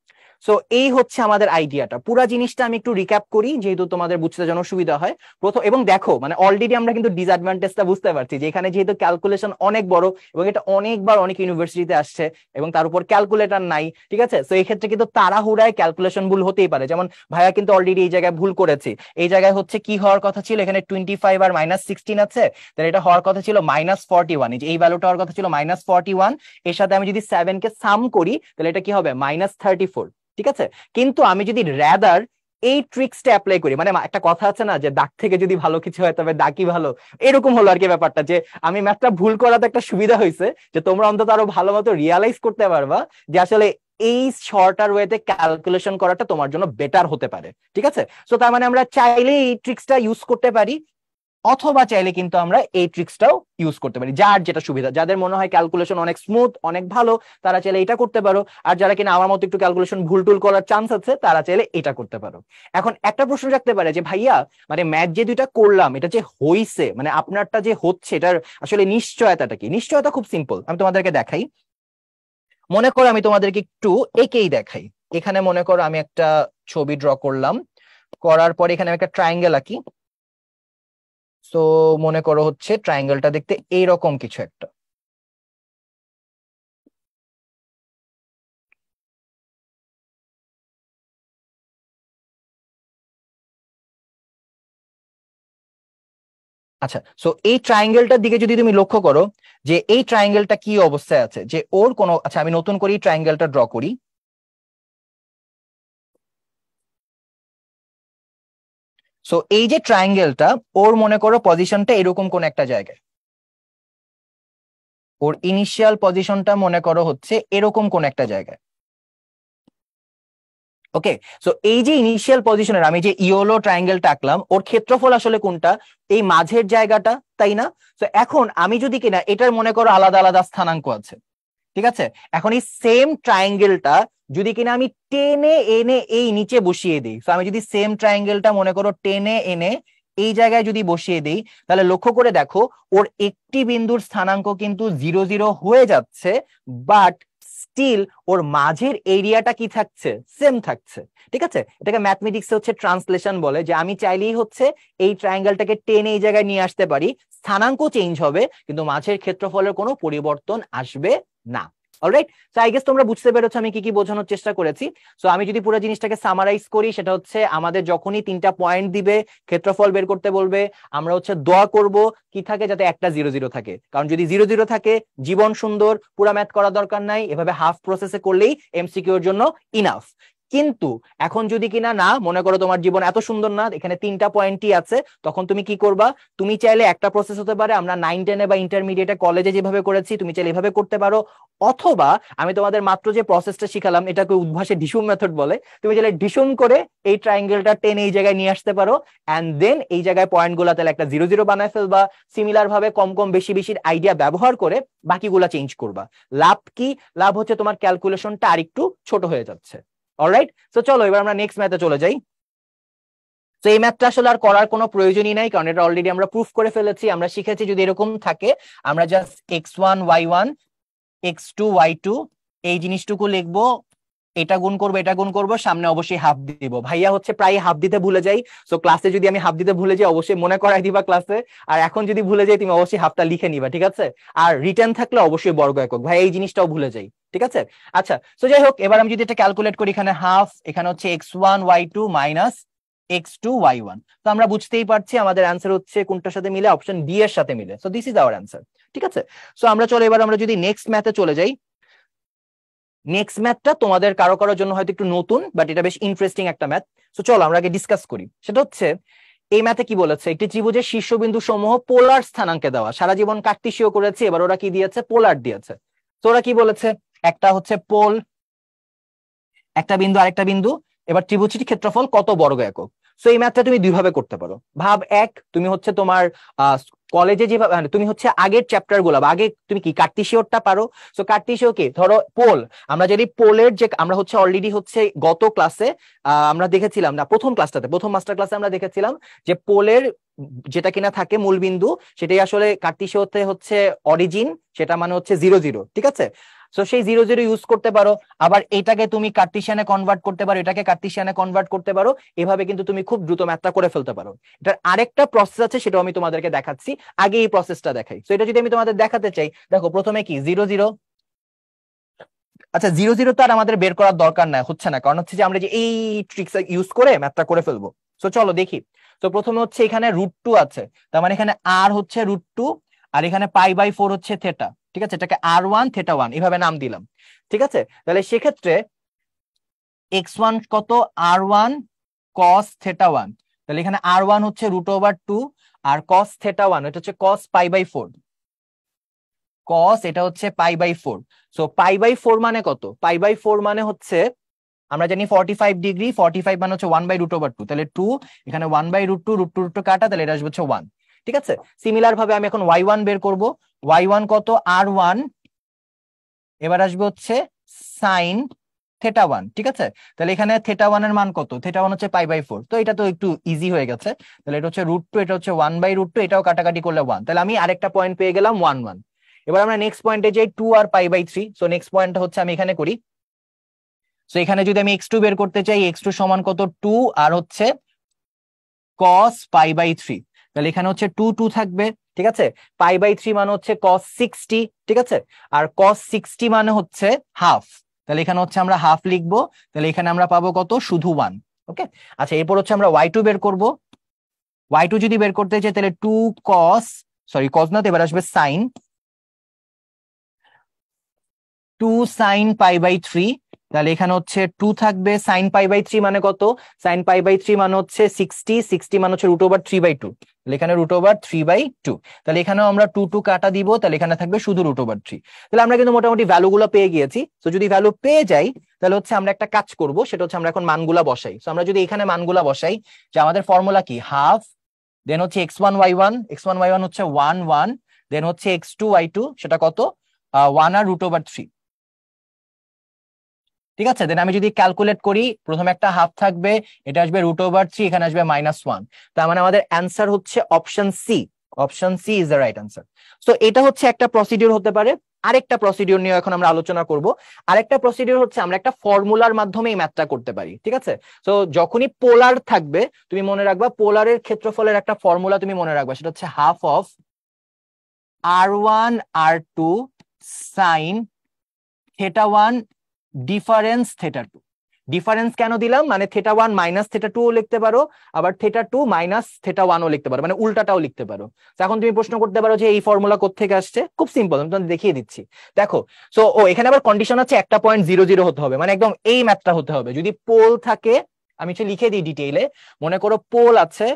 সো এই হচ্ছে আমাদের আইডিয়াটা। পুরা জিনিসটা আমি একটু রিক্যাপ করি যেহেতু তোমাদের বুঝতে যেন সুবিধা হয়। প্রথম, এবং দেখো মানে অলরেডি আমরা কিন্তু ডিসঅ্যাডভান্টেজটা বুঝতে পারছি যে এখানে যেহেতু ক্যালকুলেশন অনেক বড়, এবং এটা অনেকবার অনেক ইউনিভার্সিটিতে আসছে, এবং তার উপর ক্যালকুলেটর নাই। ঠিক আছে, তো এই ক্ষেত্রে কিন্তু তাড়াহুড়ায় ক্যালকুলেশন ভুল হতেই পারে। যেমন ভাইয়া কিন্তু অলরেডি এই জায়গায় ভুল করেছে। এই জায়গায় হচ্ছে কি হওয়ার কথা ছিল? এখানে 25 আর -16 আছে, তাহলে এটা হওয়ার কথা ছিল -41। এই ভ্যালুটা হওয়ার কথা ছিল -41। এর সাথে আমি যদি 7 কে সাম করি, তাহলে এটা কি হবে? -34। ঠিক আছে, কিন্তু আমি যদি র্যাদার এই ট্রিক্সটা অ্যাপ্লাই করি, মানে একটা কথা আছে না যে দাগ থেকে যদি ভালো কিছু হয় তবে দাগই ভালো, এরকম হলো আর কি ব্যাপারটা। যে আমি ম্যাথটা ভুল করাতে একটা সুবিধা হয়েছে যে তোমরা অন্তত আরো ভালো মতো রিয়ালাইজ করতে পারবা যে আসলে এই শর্টার ওয়েতে ক্যালকুলেশন করাটা তোমার জন্য বেটার হতে পারে। ঠিক আছে, সো তার মানে আমরা চাইলে এই ট্রিক্সটা ইউজ করতে পারি, অথবা চাইলে কিন্তু আমরা এই ট্রিক্সটাও ইউজ করতে পারি, যার যেটা সুবিধা। যাদের মনে হয় ক্যালকুলেশন অনেক স্মুথ, অনেক ভালো, তারা চাইলে এটা করতে পারো। আর যারা কিনা আমার মতো একটু ক্যালকুলেশন ভুল টুল করার চান্স আছে, তারা চাইলে এটা করতে পারো। এখন একটা প্রশ্ন রাখতে পারে যে ভাইয়া, মানে ম্যাথ যে দুইটা করলাম এটা যে হইছে, মানে আপনারটা যে হচ্ছে, এটার আসলে নিশ্চয়তাটা কি? নিশ্চয়তা খুব সিম্পল, আমি তোমাদেরকে দেখাই। মনে করো আমি তোমাদেরকে একটু এঁকেই দেখাই। এখানে মনে করো আমি একটা ছবি ড্র করলাম, করার পরে এখানে আমি একটা ট্রায়াঙ্গেল আঁকি। সো মনে করো হচ্ছে ট্রায়াঙ্গেলটা দেখতে এইরকম কিছু একটা। আচ্ছা, সো এই ট্রায়াঙ্গেলটার দিকে যদি তুমি লক্ষ্য করো যে এই ট্রায়াঙ্গেলটা কি অবস্থায় আছে, যে ওর কোনো, আচ্ছা আমি নতুন করে এই ট্রায়াঙ্গেলটা ড্র করি। সো এই যে ট্রায়াঙ্গেলটা, ওর মনে করো পজিশনটা এরকম কোন একটা জায়গায়, ওর ইনিশিয়াল পজিশনটা মনে করো হচ্ছে এরকম কোন একটা জায়গায়। ওকে, সো এই যে ইনিশিয়াল পজিশনের আমি যে ইয়োলো ট্রায়াঙ্গেলটা আঁকলাম, ওর ক্ষেত্রফল আসলে কোনটা? এই মাঝের জায়গাটা, তাই না? তো এখন আমি যদি কিনা এটার মনে করো আলাদা আলাদা স্থানাঙ্ক আছে, ঠিক আছে, এখন এই সেম ট্রায়াঙ্গেলটা যদি কিনা আমি টেনে এনে এই নিচে বসিয়ে দিই, তো আমি যদি সেম ট্রায়াঙ্গেলটা মনে করো টেনে এনে এই জায়গায় যদি বসিয়ে দিই, তাহলে লক্ষ্য করে দেখো ওর একটি বিন্দুর স্থানাঙ্ক কিন্তু 0 0 হয়ে যাচ্ছে, বাট স্টিল ওর মাঝের এরিয়াটা কি থাকছে? সেম থাকছে। ঠিক আছে, এটাকে ম্যাথমেটিক্সে হচ্ছে ট্রান্সলেশন বলে, যে আমি চাইলেই হচ্ছে এই ট্রায়াঙ্গেলটাকে টেনে এই জায়গায় নিয়ে আসতে পারি, স্থানাঙ্ক চেঞ্জ হবে কিন্তু মাঝের ক্ষেত্রফলের কোনো পরিবর্তন আসবে না। অলরাইট, সো আই গেস তোমরা বুঝতে পেরেছো আমি কি কি বোঝানোর চেষ্টা করেছি। সো আমি যদি পুরো জিনিসটাকে সামারাইজ করি, সেটা হচ্ছে আমাদের যখনই 3টা পয়েন্ট দিবে, ক্ষেত্রফল বের করতে বলবে, আমরা হচ্ছে দোয়া করব কি থাকে, যাতে একটা 0 0 থাকে, কারণ যদি 0 0 থাকে জীবন সুন্দর, পুরা ম্যাথ করার দরকার নাই, এভাবে হাফ প্রসেসে করলেই এমসিকিউ এর জন্য ইনাফ। কিন্তু এখন যদি কিনা না মনে করো তোমার জীবন এত সুন্দর না, এখানে 3টা পয়েন্টই আছে, তখন তুমি কি করবা? তুমি চাইলে একটা প্রসেস হতে পারে আমরা 9 10 বা ইন্টারমিডিয়েটে কলেজে যেভাবে করেছি, তুমি চাইলে এভাবে করতে পারো, অথবা আমি তোমাদের মাত্র যে প্রসেসটা শিখালাম এটাকে উদ্ভাসে ডিসুম মেথড বলে, তুমি চাইলে ডিসুম করে এই ট্রায়াঙ্গেলটা টেনে এই জায়গায় নিয়ে আসতে পারো, এন্ড দেন এই জায়গায় পয়েন্ট গুলা তাহলে একটা 0 0 বানায় ফেলবা, সিমিলার ভাবে কম কম বেশি বেশির আইডিয়া ব্যবহার করে বাকিগুলা চেঞ্জ করবা। লাভ কি? লাভ হচ্ছে তোমার ক্যালকুলেশনটা আরেকটু ছোট হয়ে যাচ্ছে। অলরাইট, সো চলো এবার আমরা নেক্সট ম্যাথে চলে যাই। তো এই ম্যাথটা আসলে আর করার কোনো প্রয়োজনই নাই, কারণ এটা অলরেডি আমরা প্রুফ করে ফেলেছি। আমরা শিখেছি যদি এরকম থাকে আমরা just x1 y1 x2 y2 এই জিনিসটুকু লিখবো, এটা গুণ করবো এটা গুণ করবো, সামনে অবশ্যই হাফ দিব। ভাইয়া হচ্ছে প্রায় হাফ দিতে ভুলে যাই, সো ক্লাসে যদি আমি হাফ দিতে ভুলে যাই অবশ্যই মনে করাই দিবা ক্লাসে, আর এখন যদি ভুলে যাই তুমি অবশ্যই হাফটা লিখে নিবা, ঠিক আছে? আর রিটার্ন থাকলে অবশ্যই বর্গ একক, ভাই এই জিনিসটাও ভুলে যাই, ঠিক আছে? আচ্ছা, সো যাই হোক, এবার আমি যদি এটা ক্যালকুলেট করি, এখানে হাফ, এখানে হচ্ছে x1 y2 minus x2 y1, তো আমরা বুঝতেই পারছি আমাদের অ্যান্সার হচ্ছে কোনটার সাথে মিলে? অপশন ডি এর সাথে মিলে। So this is hour answer, ঠিক আছে? সো আমরা চলো এবার আমরা যদি নেক্সট ম্যাথে চলে যাই। নেক্সট ম্যাথটা তোমাদের কারো কারোর জন্য হয়তো একটু নতুন, বাট এটা বেশ ইন্টারেস্টিং একটা ম্যাথ। তো চলো আমরা আগে ডিসকাস করি। সেটা হচ্ছে এই ম্যাথে কি বলেছে, একটি ত্রিভুজের শীর্ষবিন্দু সমূহ পোলার স্থানাঙ্কে দেওয়া। সারা জীবন কার্টেসীয় করেছে, এবার ওরা কি দিয়েছে? পোলার দিয়েছে। তো ওরা কি বলেছে? একটা হচ্ছে পোল, একটা বিন্দু আরেকটা বিন্দু, এবার ত্রিভুজটির ক্ষেত্রফল কত বর্গ একক। সো এই ম্যাথটা তুমি দুইভাবে করতে পারো। ভাব এক, তুমি হচ্ছে তোমার কলেজে যেভাবে তুমি হচ্ছে আগের চ্যাপ্টার গুলা বা আগে তুমি কি কার্টেসীয়টা পারো। সো কার্টেসীয় কি, ধরো পোল, আমরা যদি পোলের যে আমরা হচ্ছে অলরেডি হচ্ছে গত ক্লাসে আমরা দেখেছিলাম না, প্রথম ক্লাসটাতে, প্রথম মাস্টার ক্লাসে আমরা দেখেছিলাম যে পোলের যেটা কিনা থাকে মূল বিন্দু, সেটাই আসলে কার্টেসীয়তে হচ্ছে অরিজিন, সেটা মানে হচ্ছে 0 0, ঠিক আছে? সো সেই 0 0 ইউজ করতে পারো, আবার এটাকে তুমি কার্টেসিয়ানে কনভার্ট করতে পারো, এটাকে কার্টেসিয়ানে কনভার্ট করতে পারো, এভাবে কিন্তু তুমি খুব দ্রুত ম্যাথটা করে ফেলতে পারো। এটার আরেকটা প্রসেস আছে, সেটাও আমি তোমাদেরকে দেখাচ্ছি, আগে এই প্রসেসটা দেখাই। সো এটা যদি আমি তোমাদের দেখাতে চাই, দেখো প্রথমে কি 0 0, আচ্ছা 0 0 তো আর আমাদের বের করার দরকার নাই, হচ্ছে না, কারণ হচ্ছে যে আমরা যে এই ট্রিক্স ইউজ করে ম্যাথটা করে ফেলবো। সো চলো দেখি। তো প্রথমে হচ্ছে এখানে √2 আছে, তার মানে এখানে আর হচ্ছে √2, আর এখানে π/4 হচ্ছে থেটা, ঠিক আছে? এটাকে r1 θ1 এভাবে নাম দিলাম, ঠিক আছে? তাহলে সেক্ষেত্রে x1 কত? r1 cos θ1, তাহলে এখানে r1 হচ্ছে √2, আর cos θ1 এটা হচ্ছে cos π/4, cos এটা হচ্ছে π/4। সো π/4 মানে কত? π/4 মানে হচ্ছে আমরা জানি 45 ডিগ্রি, 45 মানে হচ্ছে 1/√2, তাহলে 2, এখানে 1/√2, √2 কাটা, তাহলে এটা আসবে হচ্ছে 1, ঠিক আছে? সিমিলার ভাবে আমি এখন y1 বের করব, y1 কত? r1, এবার আসবে হচ্ছে sin θ1, ঠিক আছে? তাহলে এখানে θ1 এর মান কত? θ1 হচ্ছে π/4, তো এটা তো একটু ইজি হয়ে গেছে, তাহলে এটা হচ্ছে √2, এটা হচ্ছে 1/√2, এটাও কাটাকাটি করলে 1, তাহলে আমি আরেকটা পয়েন্ট পেয়ে গেলাম 1 1। এবার আমরা নেক্সট পয়েন্টে যাই, 2 আর π/3। সো নেক্সট পয়েন্টটা হচ্ছে আমি এখানে করি। সো এখানে যদি আমি x2 বের করতে চাই, x2 সমান কত? 2 আর হচ্ছে cos π/3, তাহলে এখানে হচ্ছে 2 2 থাকবে, ঠিক আছে? π/3 মানে হচ্ছে cos 60, ঠিক আছে? আর cos 60 মানে হচ্ছে হাফ, তাহলে এখানে হচ্ছে আমরা হাফ লিখবো, তাহলে এখানে আমরা পাবো কত? শুধু 1। ওকে, আচ্ছা এরপর হচ্ছে আমরা y2 বের করব। y2 যদি বের করতে চাই তাহলে 2 cos, সরি cos না, এবার আসবে sin, 2 sin π/3, তাহলে এখানে হচ্ছে 2 থাকবে, sin π/3 মানে কত? sin π/3 মানে হচ্ছে 60, 60 মানে হচ্ছে √3/2, তাহলে এখানে √3/2। তাহলে এখানেও আমরা 2 কাটা দিব, তাহলে এখানে থাকবে শুধু √3। তাহলে আমরা কিন্তু মোটামুটি ভ্যালু গুলো পেয়ে গিয়েছি। তো যদি ভ্যালু পেয়ে যাই তাহলে হচ্ছে আমরা একটা কাজ করব, সেটা হচ্ছে আমরা এখন মানগুলা বসাই। তো আমরা যদি এখানে মানগুলা বসাই, যে আমাদের ফর্মুলা কি, হাফ, দেন হচ্ছে x1 y1 হচ্ছে 1 1, দেন হচ্ছে x2 y2 সেটা কত, 1 আর √3। ঠিক আছে, দেন আমি যদি ক্যালকুলেট করি, প্রথমে একটা হাফ থাকবে, এটা আসবে √3, এখানে আসবে -1। তার মানে আমাদের অ্যান্সার হচ্ছে option C. Option C is the right answer. So এটা হচ্ছে একটা প্রসিডিউর হতে পারে। আরেকটা প্রসিডিউর নিয়ে এখন আমরা আলোচনা করব। আরেকটা প্রসিডিউর হচ্ছে আমরা একটা ফর্মুলার মাধ্যমে এই ম্যাথটা করতে পারি। ঠিক আছে, তো যখনই পোলার থাকবে তুমি মনে রাখবা, পোলারের ক্ষেত্রফলের একটা ফর্মুলা তুমি মনে রাখবা, সেটা হচ্ছে half of r1 r2 sine θ1 difference θ2। Difference কেন দিলাম, মানে θ1 মাইনাস θ2 ও লিখতে পারো, আবার θ2 মাইনাস θ1 ও লিখতে পারো, মানে উল্টাটাও লিখতে পারো। এখন তুমি প্রশ্ন করতে পারো যে এই ফর্মুলা কোত্থেকে আসছে। খুব সিম্পল, আমি তোমাদের দেখিয়ে দিচ্ছি। দেখো, সো এখানে আবার কন্ডিশন আছে, একটা 0.00 হতে হবে, মানে একদম এই ম্যাথটা হতে হবে। যদি পোল থাকে, আমি লিখে দিই ডিটেইলে। মনে করো পোল আছে,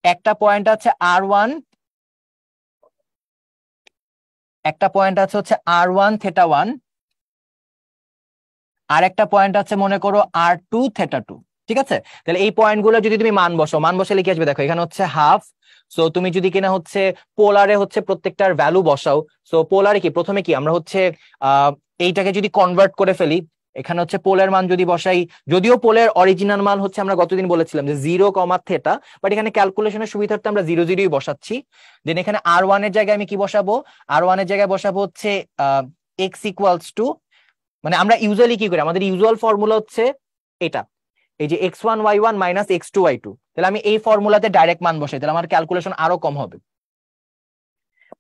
একটা পয়েন্ট আছে r1, একটা পয়েন্ট আছে হচ্ছে r1 θ1, আর একটা পয়েন্ট আছে মনে করো r2 θ2। ঠিক আছে, তাহলে এই পয়েন্টগুলো যদি তুমি মান বসাও, মান বসালে কি আসবে দেখো, এখানে হচ্ছে হাফ। সো তুমি যদি কিনা হচ্ছে পোলারে হচ্ছে প্রত্যেকটার ভ্যালু বসাও, সো পোলারে কি প্রথমে কি আমরা হচ্ছে এইটাকে যদি কনভার্ট করে ফেলি, এখানে হচ্ছে পোলের মান যদি বসাই, যদিও পোলের অরিজিনাল মান হচ্ছে আমরা গতদিন বলেছিলাম যে 0, বাট এখানে ক্যালকুলেশনের সুবিধার্থে আমরা 0 0ই বসাচ্ছি। দেন এখানে r1 এর জায়গায় আমি কি বসাবো, r1 এর জায়গায় বসাবো হচ্ছে x ইকুয়ালস টু, মানে আমরা ইউজুয়ালি কি করি, আমাদের ইউজুয়াল ফর্মুলা হচ্ছে এটা, এই যে x1 y1 minus x2 y2। তাহলে আমি এই ফর্মুলাতে ডাইরেক্ট মান বসাই, তাহলে আমার ক্যালকুলেশন আরো কম হবে।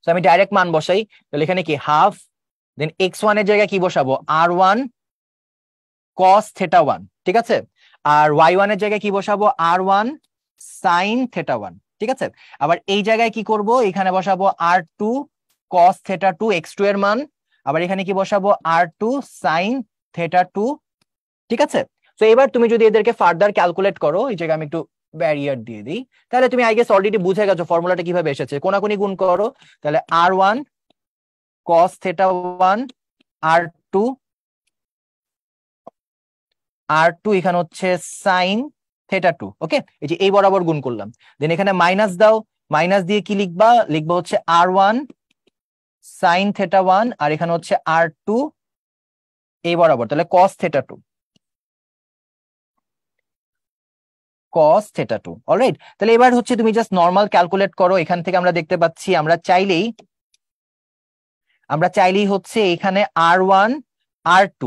তো আমি ডাইরেক্ট মান বসাই, তাহলে এখানে কি হাফ, দেন x1 এর জায়গায় কি বসাবো, r1 cos θ1। ঠিক আছে, আর y1 এর জায়গায় কি বসাবো, r1 sin θ1। ঠিক আছে, আবার এই জায়গায় কি করব, এখানে বসাবো r2 cos θ2 x2 এর মান, আবার এখানে কি বসাবো r2 sin θ2। ঠিক আছে, তো এবার তুমি যদি এদেরকে ফার্দার ক্যালকুলেট করো, এই জায়গায় আমি একটু ব্যারিয়ার দিয়ে দিই, তাহলে তুমি আই গেস অলরেডি বুঝে গেছো ফর্মুলাটা কিভাবে এসেছে। কোনাকুনি গুণ করো, তাহলে r1 cos θ1 r2 এখানে হচ্ছে sin θ2। ওকে, এই যে এই বরাবর গুণ করলাম, দেন এখানে মাইনাস দাও, মাইনাস দিয়ে কি লিখবা, লিখবা হচ্ছে r1 sin θ1, আর এখানে হচ্ছে r2 এই বরাবর, তাহলে cos θ2, cos θ2। অলরাইট, তাহলে এবার হচ্ছে তুমি জাস্ট নর্মাল ক্যালকুলেট করো। এখান থেকে আমরা দেখতে পাচ্ছি আমরা চাইলেই হচ্ছে এখানে r1 r2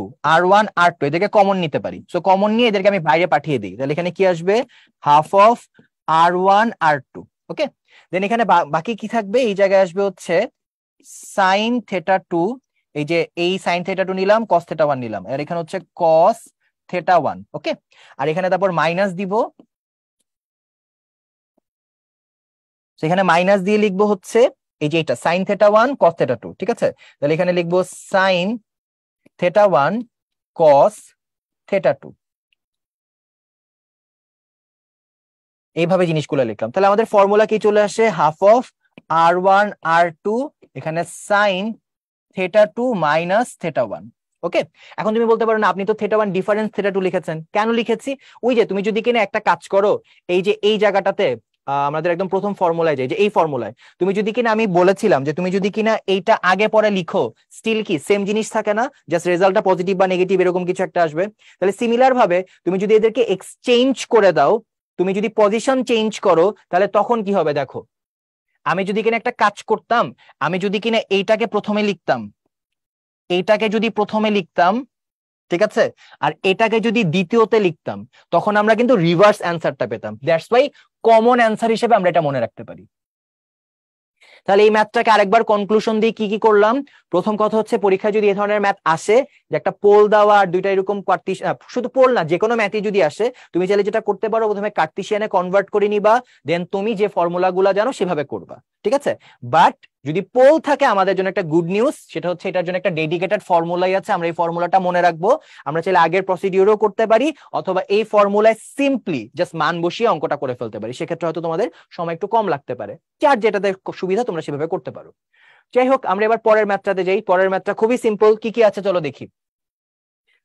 এদেরকে কমন নিতে পারি। সো কমন নিয়ে এদেরকে আমি বাইরে পাঠিয়ে দিই, তাহলে এখানে কি আসবে, হাফ অফ r1 r2। ওকে, দেন এখানে বাকি কি থাকবে, এই জায়গায় আসবে হচ্ছে sin θ2, এই যে এই sin θ2 নিলাম, cos θ1 নিলাম, আর এখানে হচ্ছে cos θ1। ওকে, আর এখানে তারপর মাইনাস দিব, সেখানে মাইনাস দিয়ে লিখবো হচ্ছে এই যে এটা sin θ1 cos θ2। ঠিক আছে, তাহলে এখানে লিখবো sin θ1 cos θ2। এইভাবে জিনিসগুলো লিখলাম, তাহলে আমাদের ফর্মুলা কি চলে আসে, হাফ অফ r1 r2 এখানে sin θ2 মাইনাস θ1। ওকে, এখন তুমি বলতে পারো না আপনি তো θ1 ডিফারেন্স θ2 লিখেছেন। কেন লিখেছি, ওই যে তুমি যদি কিনা একটা কাজ করো, এই যে এই জায়গাটাতে আমাদের একদম প্রথম ফর্মুলায় যাই, যে এই ফর্মুলায় তুমি যদি কিনা, আমি বলেছিলাম যে তুমি যদি কিনা এইটা আগে পরে লিখো, স্টিল কি সেম জিনিস থাকে না, জাস্ট রেজাল্টটা পজিটিভ বা নেগেটিভ এরকম কিছু একটা আসবে। তাহলে সিমিলার ভাবে তুমি যদি এদেরকে এক্সচেঞ্জ করে দাও, তুমি যদি পজিশন চেঞ্জ করো, তাহলে তখন কি হবে দেখো, আমি যদি কিনা একটা কাজ করতাম, আমি যদি কিনা এইটাকে প্রথমে লিখতাম, এইটাকে যদি প্রথমে লিখতাম, ঠিক আছে, আর এটাকে যদি দ্বিতীয়তে লিখতাম, তখন আমরা কিন্তু রিভার্স অ্যান্সারটা পেতাম। দ্যাটস ওয়াই কমন অ্যান্সার হিসেবে আমরা এটা মনে রাখতে পারি। তাহলে এই ম্যাথটাকে আরেকবার কনক্লুশন দিয়ে কি কি করলাম, প্রথম কথা হচ্ছে পরীক্ষায় যদি এই ধরনের ম্যাথ আসে, যে একটা পোল দেওয়া আর দুইটা এরকম শুধু পোল না, যে কোনো ম্যাথই যদি আসে, তুমি চাইলে যেটা করতে পারো, প্রথমে কার্টিসিয়ানে কনভার্ট করে নিবা, দেন তুমি যে ফর্মুলা গুলা জানো সেভাবে করবা। ঠিক আছে। বাট যদি পোল থাকে আমাদের জন্য একটা গুড নিউজ, সেটা হচ্ছে এটার জন্য একটা ডেডিকেটেড ফর্মুলাই আছে, আমরা এই ফর্মুলাটা মনে রাখবো। আমরা চাইলে আগের প্রসিডিউরও করতে পারি, অথবা এই ফর্মুলায় সিম্পলি জাস্ট মান বসিয়ে অঙ্কটা করে ফেলতে পারি, সেক্ষেত্রে হয়তো তোমাদের সময় একটু কম লাগতে পারে। যার যেটাতে সুবিধা তোমরা সেভাবে করতে পারো। যাই হোক, আমরা এবার পরের ম্যাথটাতে যাই। পরের ম্যাথটা খুবই সিম্পল। কি কি আছে চলো দেখি।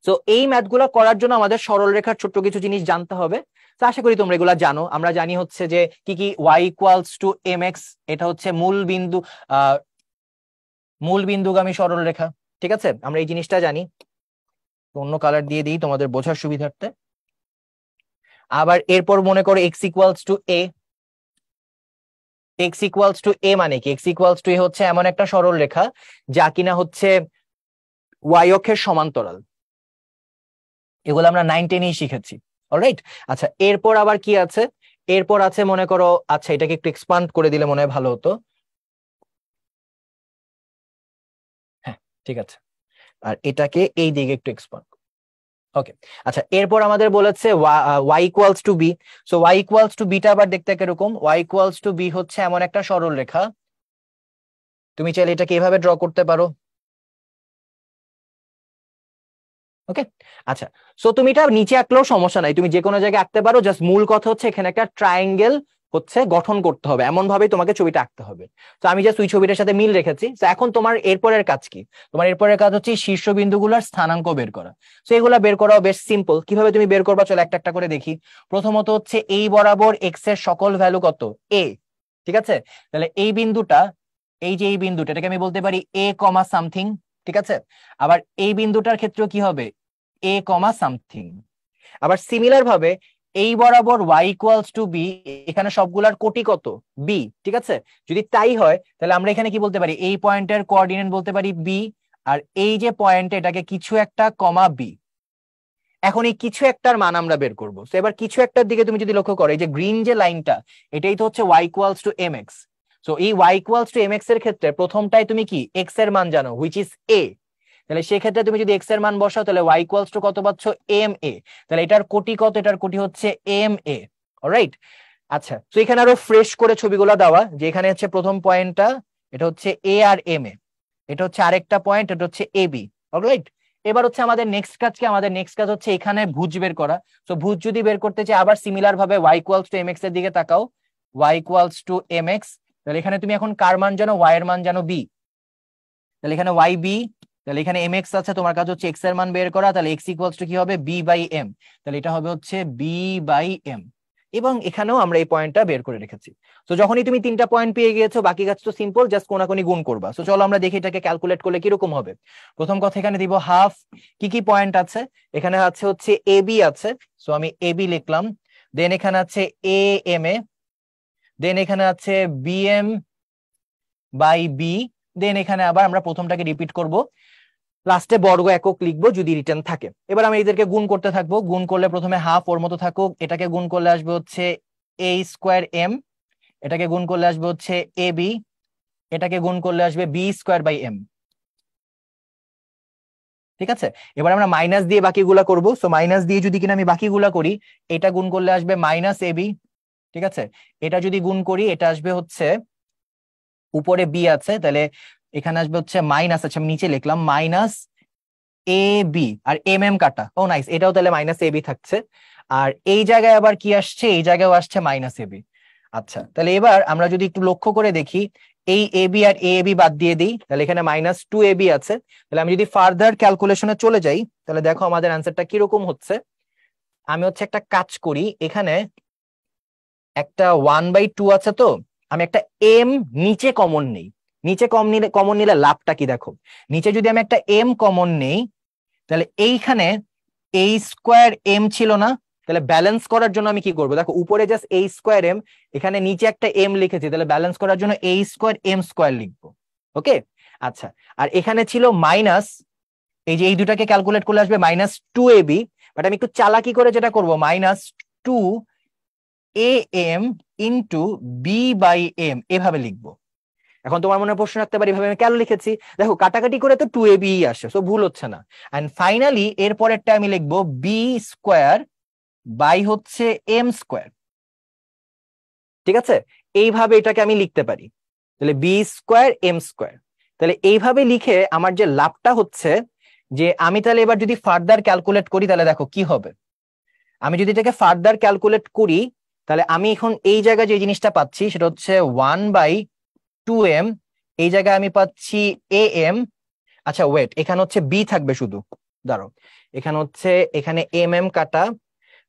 তো এই ম্যাথগুলো করার জন্য আমাদের সরল রেখার ছোট্ট কিছু জিনিস জানতে হবে। তো আশা করি তোমরা এগুলা জানো। আমরা জানি হচ্ছে যে কি কি, y ইকুয়ালস টু mx, এটা হচ্ছে মূল বিন্দুগামী সরল রেখা। ঠিক আছে, আমরা এই জিনিসটা জানি। অন্য কালার দিয়ে দিই তোমাদের বোঝার সুবিধার্থে। আবার এরপর মনে করো x equals to a। x equals to a মানে কি? x ইকুয়ালস টু a হচ্ছে এমন একটা সরল রেখা যা কিনা হচ্ছে y অক্ষের সমান্তরাল। এগুলো আমরা 9 10 শিখেছি। অলরাইট। আচ্ছা, এরপর আবার কি আছে? এরপর আছে মনে করো, আচ্ছা এটাকে একটু এক্সপান্ড করে দিলে মনে হয় ভালো হতো। হ্যাঁ, ঠিক আছে। আর এটাকে এই দিকে একটু এক্সপান্ড। ওকে। আচ্ছা, এরপর আমাদের বলেছে y equals to B. So y equals to বিটা আবার দেখতে কিরকম? y ইকুয়ালস টু বি হচ্ছে এমন একটা সরল রেখা, তুমি চাইলে এটাকে এভাবে ড্র করতে পারো। ওকে। আচ্ছা, সো তুমি এটা নিচে আঁকলেও সমস্যা নাই, তুমি যে কোনো জায়গায় আঁকতে পারো। জাস্ট মূল কথা হচ্ছে এখানে একটা ট্রায়াঙ্গেল হচ্ছে গঠন করতে হবে, এমন ভাবেই তোমাকে ছবিটা আঁকতে হবে। তো আমি জাস্ট ওই ছবিটার সাথে মিল রেখেছি। তো এখন তোমার এরপরের কাজ কি? তোমার এরপরের কাজ হচ্ছে শীর্ষবিন্দুগুলোর স্থানাঙ্ক বের করা। তো এগুলা বের করাও বেশ সিম্পল। কিভাবে তুমি বের করবা চলো একটা একটা করে দেখি। প্রথমত হচ্ছে এই বরাবর এক্স এর সকল ভ্যালু কত? এ। ঠিক আছে, তাহলে এই বিন্দুটা, এই যে এই বিন্দুটা, এটাকে আমি বলতে পারি এ কমা সামথিং। ঠিক আছে, আবার এই বিন্দুটার ক্ষেত্রেও কি হবে? এ কমা সামথিং। আবার সিমিলার ভাবে এই বরাবর y ইকুয়ালস টু বি, এখানে সবগুলার কোটি কত? বি। ঠিক আছে, যদি তাই হয় তাহলে আমরা এখানে কি বলতে পারি? এই পয়েন্টের কোঅর্ডিনেট বলতে পারি বি, আর এই যে পয়েন্ট এটাকে কিছু একটা কমা বি। এখন এই কিছু একটার মান আমরা বের করবো। তো এবার কিছু একটার দিকে তুমি যদি লক্ষ্য করো, এই যে গ্রিন যে লাইনটা, এটাই তো হচ্ছে y equals to M X. So এই y equals to M X এর ক্ষেত্রে প্রথমটাই তুমি কি এক্স এর মান জানো, হুইচ ইজ এ। তাহলে সেক্ষেত্রে তুমি যদি এক্স এর মান বসাও তাহলে y ইকুয়ালস টু কত পাচ্ছ? M A. তাহলে এটার কোটি কত? এটার কোটি হচ্ছে এম এ। অলরাইট। আচ্ছা, তো এখানে আরো ফ্রেশ করে ছবিগুলো দেওয়া, যে এখানে হচ্ছে প্রথম পয়েন্টটা, এটা হচ্ছে এ আর এম এ। এটা হচ্ছে আরেকটা পয়েন্ট, এটা হচ্ছে এ বি। অলরাইট। এবার হচ্ছে আমাদের নেক্সট কাজ কি? আমাদের নেক্সট কাজ হচ্ছে এখানে ভুজ বের করা। তো ভুজ যদি বের করতে চাই, আবার সিমিলার ভাবে y equals to M X এর দিকে তাকাও। y equals to M X, তাহলে এখানে তুমি এখন কার মান জানো? y এর মান জানো বি। তাহলে এখানে ওয়াই বি, তাহলে এখানে এম এক্স আছে, তোমার কাছে হচ্ছে এক্স এর মান বের করা। তাহলে এক্স ইকুয়ালস টু কি হবে? B by M. তাহলে এটা হবে হচ্ছে বি বাই এম। এবং এখানেও আমরা এই পয়েন্টটা বের করে রেখেছি। তো যখনই তুমি 3টা পয়েন্ট পেয়ে গিয়েছো, বাকি কাজ তো সিম্পল, জাস্ট কোনাকুনি গুণ করবা। তো চলো আমরা দেখি এটাকে ক্যালকুলেট করলে কিরকম হবে। প্রথম কথা, এখানে দিব হাফ। কি কি পয়েন্ট আছে? এখানে আছে হচ্ছে এ বি আছে, সো আমি এ বি লিখলাম। দেন এখানে আছে এ এম এ, দেন এখানে আছে বি এম বাই বি। দেন এখানে আবার আমরা প্রথমটাকে রিপিট করব, লাস্টে বর্গ একক লিখবো যদি রিটার্ন থাকে। এবার আমি এদেরকে গুণ করতে থাকবো। গুণ করলে প্রথমে হাফ ওর মতো থাকুক, এটাকে গুণ করলে আসবে হচ্ছে এ স্কোয়ার এম, এটাকে গুণ করলে আসবে হচ্ছে এ বি, এটাকে গুণ করলে আসবে বি স্কোয়ার বাই এম। ঠিক আছে, এবার আমরা মাইনাস দিয়ে বাকিগুলা করবো। সো মাইনাস দিয়ে যদি কিনা আমি বাকিগুলা করি, এটা গুণ করলে আসবে মাইনাস এ বি। ঠিক আছে, এটা যদি গুণ করি এটা আসবে হচ্ছে, উপরে বি আছে তাহলে এখানে আসবে হচ্ছে মাইনাস, আচ্ছা আমি নিচে লিখলাম minus A B, R M M কাটা, ও নাইস, এটাও তাহলে মাইনাস এ বি থাকছে। আর এই জায়গায় আবার কি আসছে? এই জায়গায় আসছে মাইনাস এ বি। আচ্ছা, তাহলে এবার আমরা যদি একটু লক্ষ্য করে দেখি, এই A B R A B বাদ দিয়ে দিই, তাহলে এখানে মাইনাস টু এ বি আছে। তাহলে আমি যদি ফার্দার ক্যালকুলেশনে চলে যাই, তাহলে দেখো আমাদের অ্যান্সারটা কিরকম হচ্ছে। আমি হচ্ছে একটা কাজ করি, এখানে একটা 1/2 আছে, তো আমি একটা এম নিচে কমন নেই। নিচে কমন নিলে লাভটা কি দেখো, নিচে যদি আমি একটা এম কমন নেই, তাহলে এইখানে এ স্কোয়ার এম ছিল না? তাহলে ব্যালেন্স করার জন্য আমি কি করবো? দেখো উপরে জাস্ট এ স্কোয়ার এম, এখানে নিচে একটা এম লিখেছি, তাহলে ব্যালেন্স করার জন্য এ স্কোয়ার এম স্কোয়ার লিখবো। ওকে। আচ্ছা, আর এখানে ছিল মাইনাস, এই যে এই দুটাকে ক্যালকুলেট করলে আসবে minus two A B. But আমি একটু চালাকি করে যেটা করবো, minus two A M into B by M এভাবে লিখবো। এখন তোমার মনে প্রশ্ন রাখতে পারি এভাবে আমি কেন লিখেছি? দেখো কাটাকাটি করে তো টু এ বি আসে, সো ভুল হচ্ছে না। এন্ড ফাইনালি এরপরেরটা আমি লিখবো বি স্কোয়ার বাই হচ্ছে এম স্কোয়ার। ঠিক আছে, এইভাবে এটাকে আমি লিখতে পারি। তাহলে বি স্কোয়ার এম স্কোয়ার। তাহলে এইভাবে লিখে আমার যে লাভটা হচ্ছে, যে আমি তাহলে এবার যদি ফার্দার ক্যালকুলেট করি তাহলে দেখো কি হবে। আমি যদি এটাকে ফার্দার ক্যালকুলেট করি তাহলে আমি এখন এই জায়গায় যে জিনিসটা পাচ্ছি সেটা হচ্ছে 1/2m। এই জায়গায় আমি পাচ্ছি am। আচ্ছা ওয়েট, এখানে হচ্ছে বি থাকবে শুধু, দাঁড়ো, এখানে হচ্ছে এখানে এম কাটা।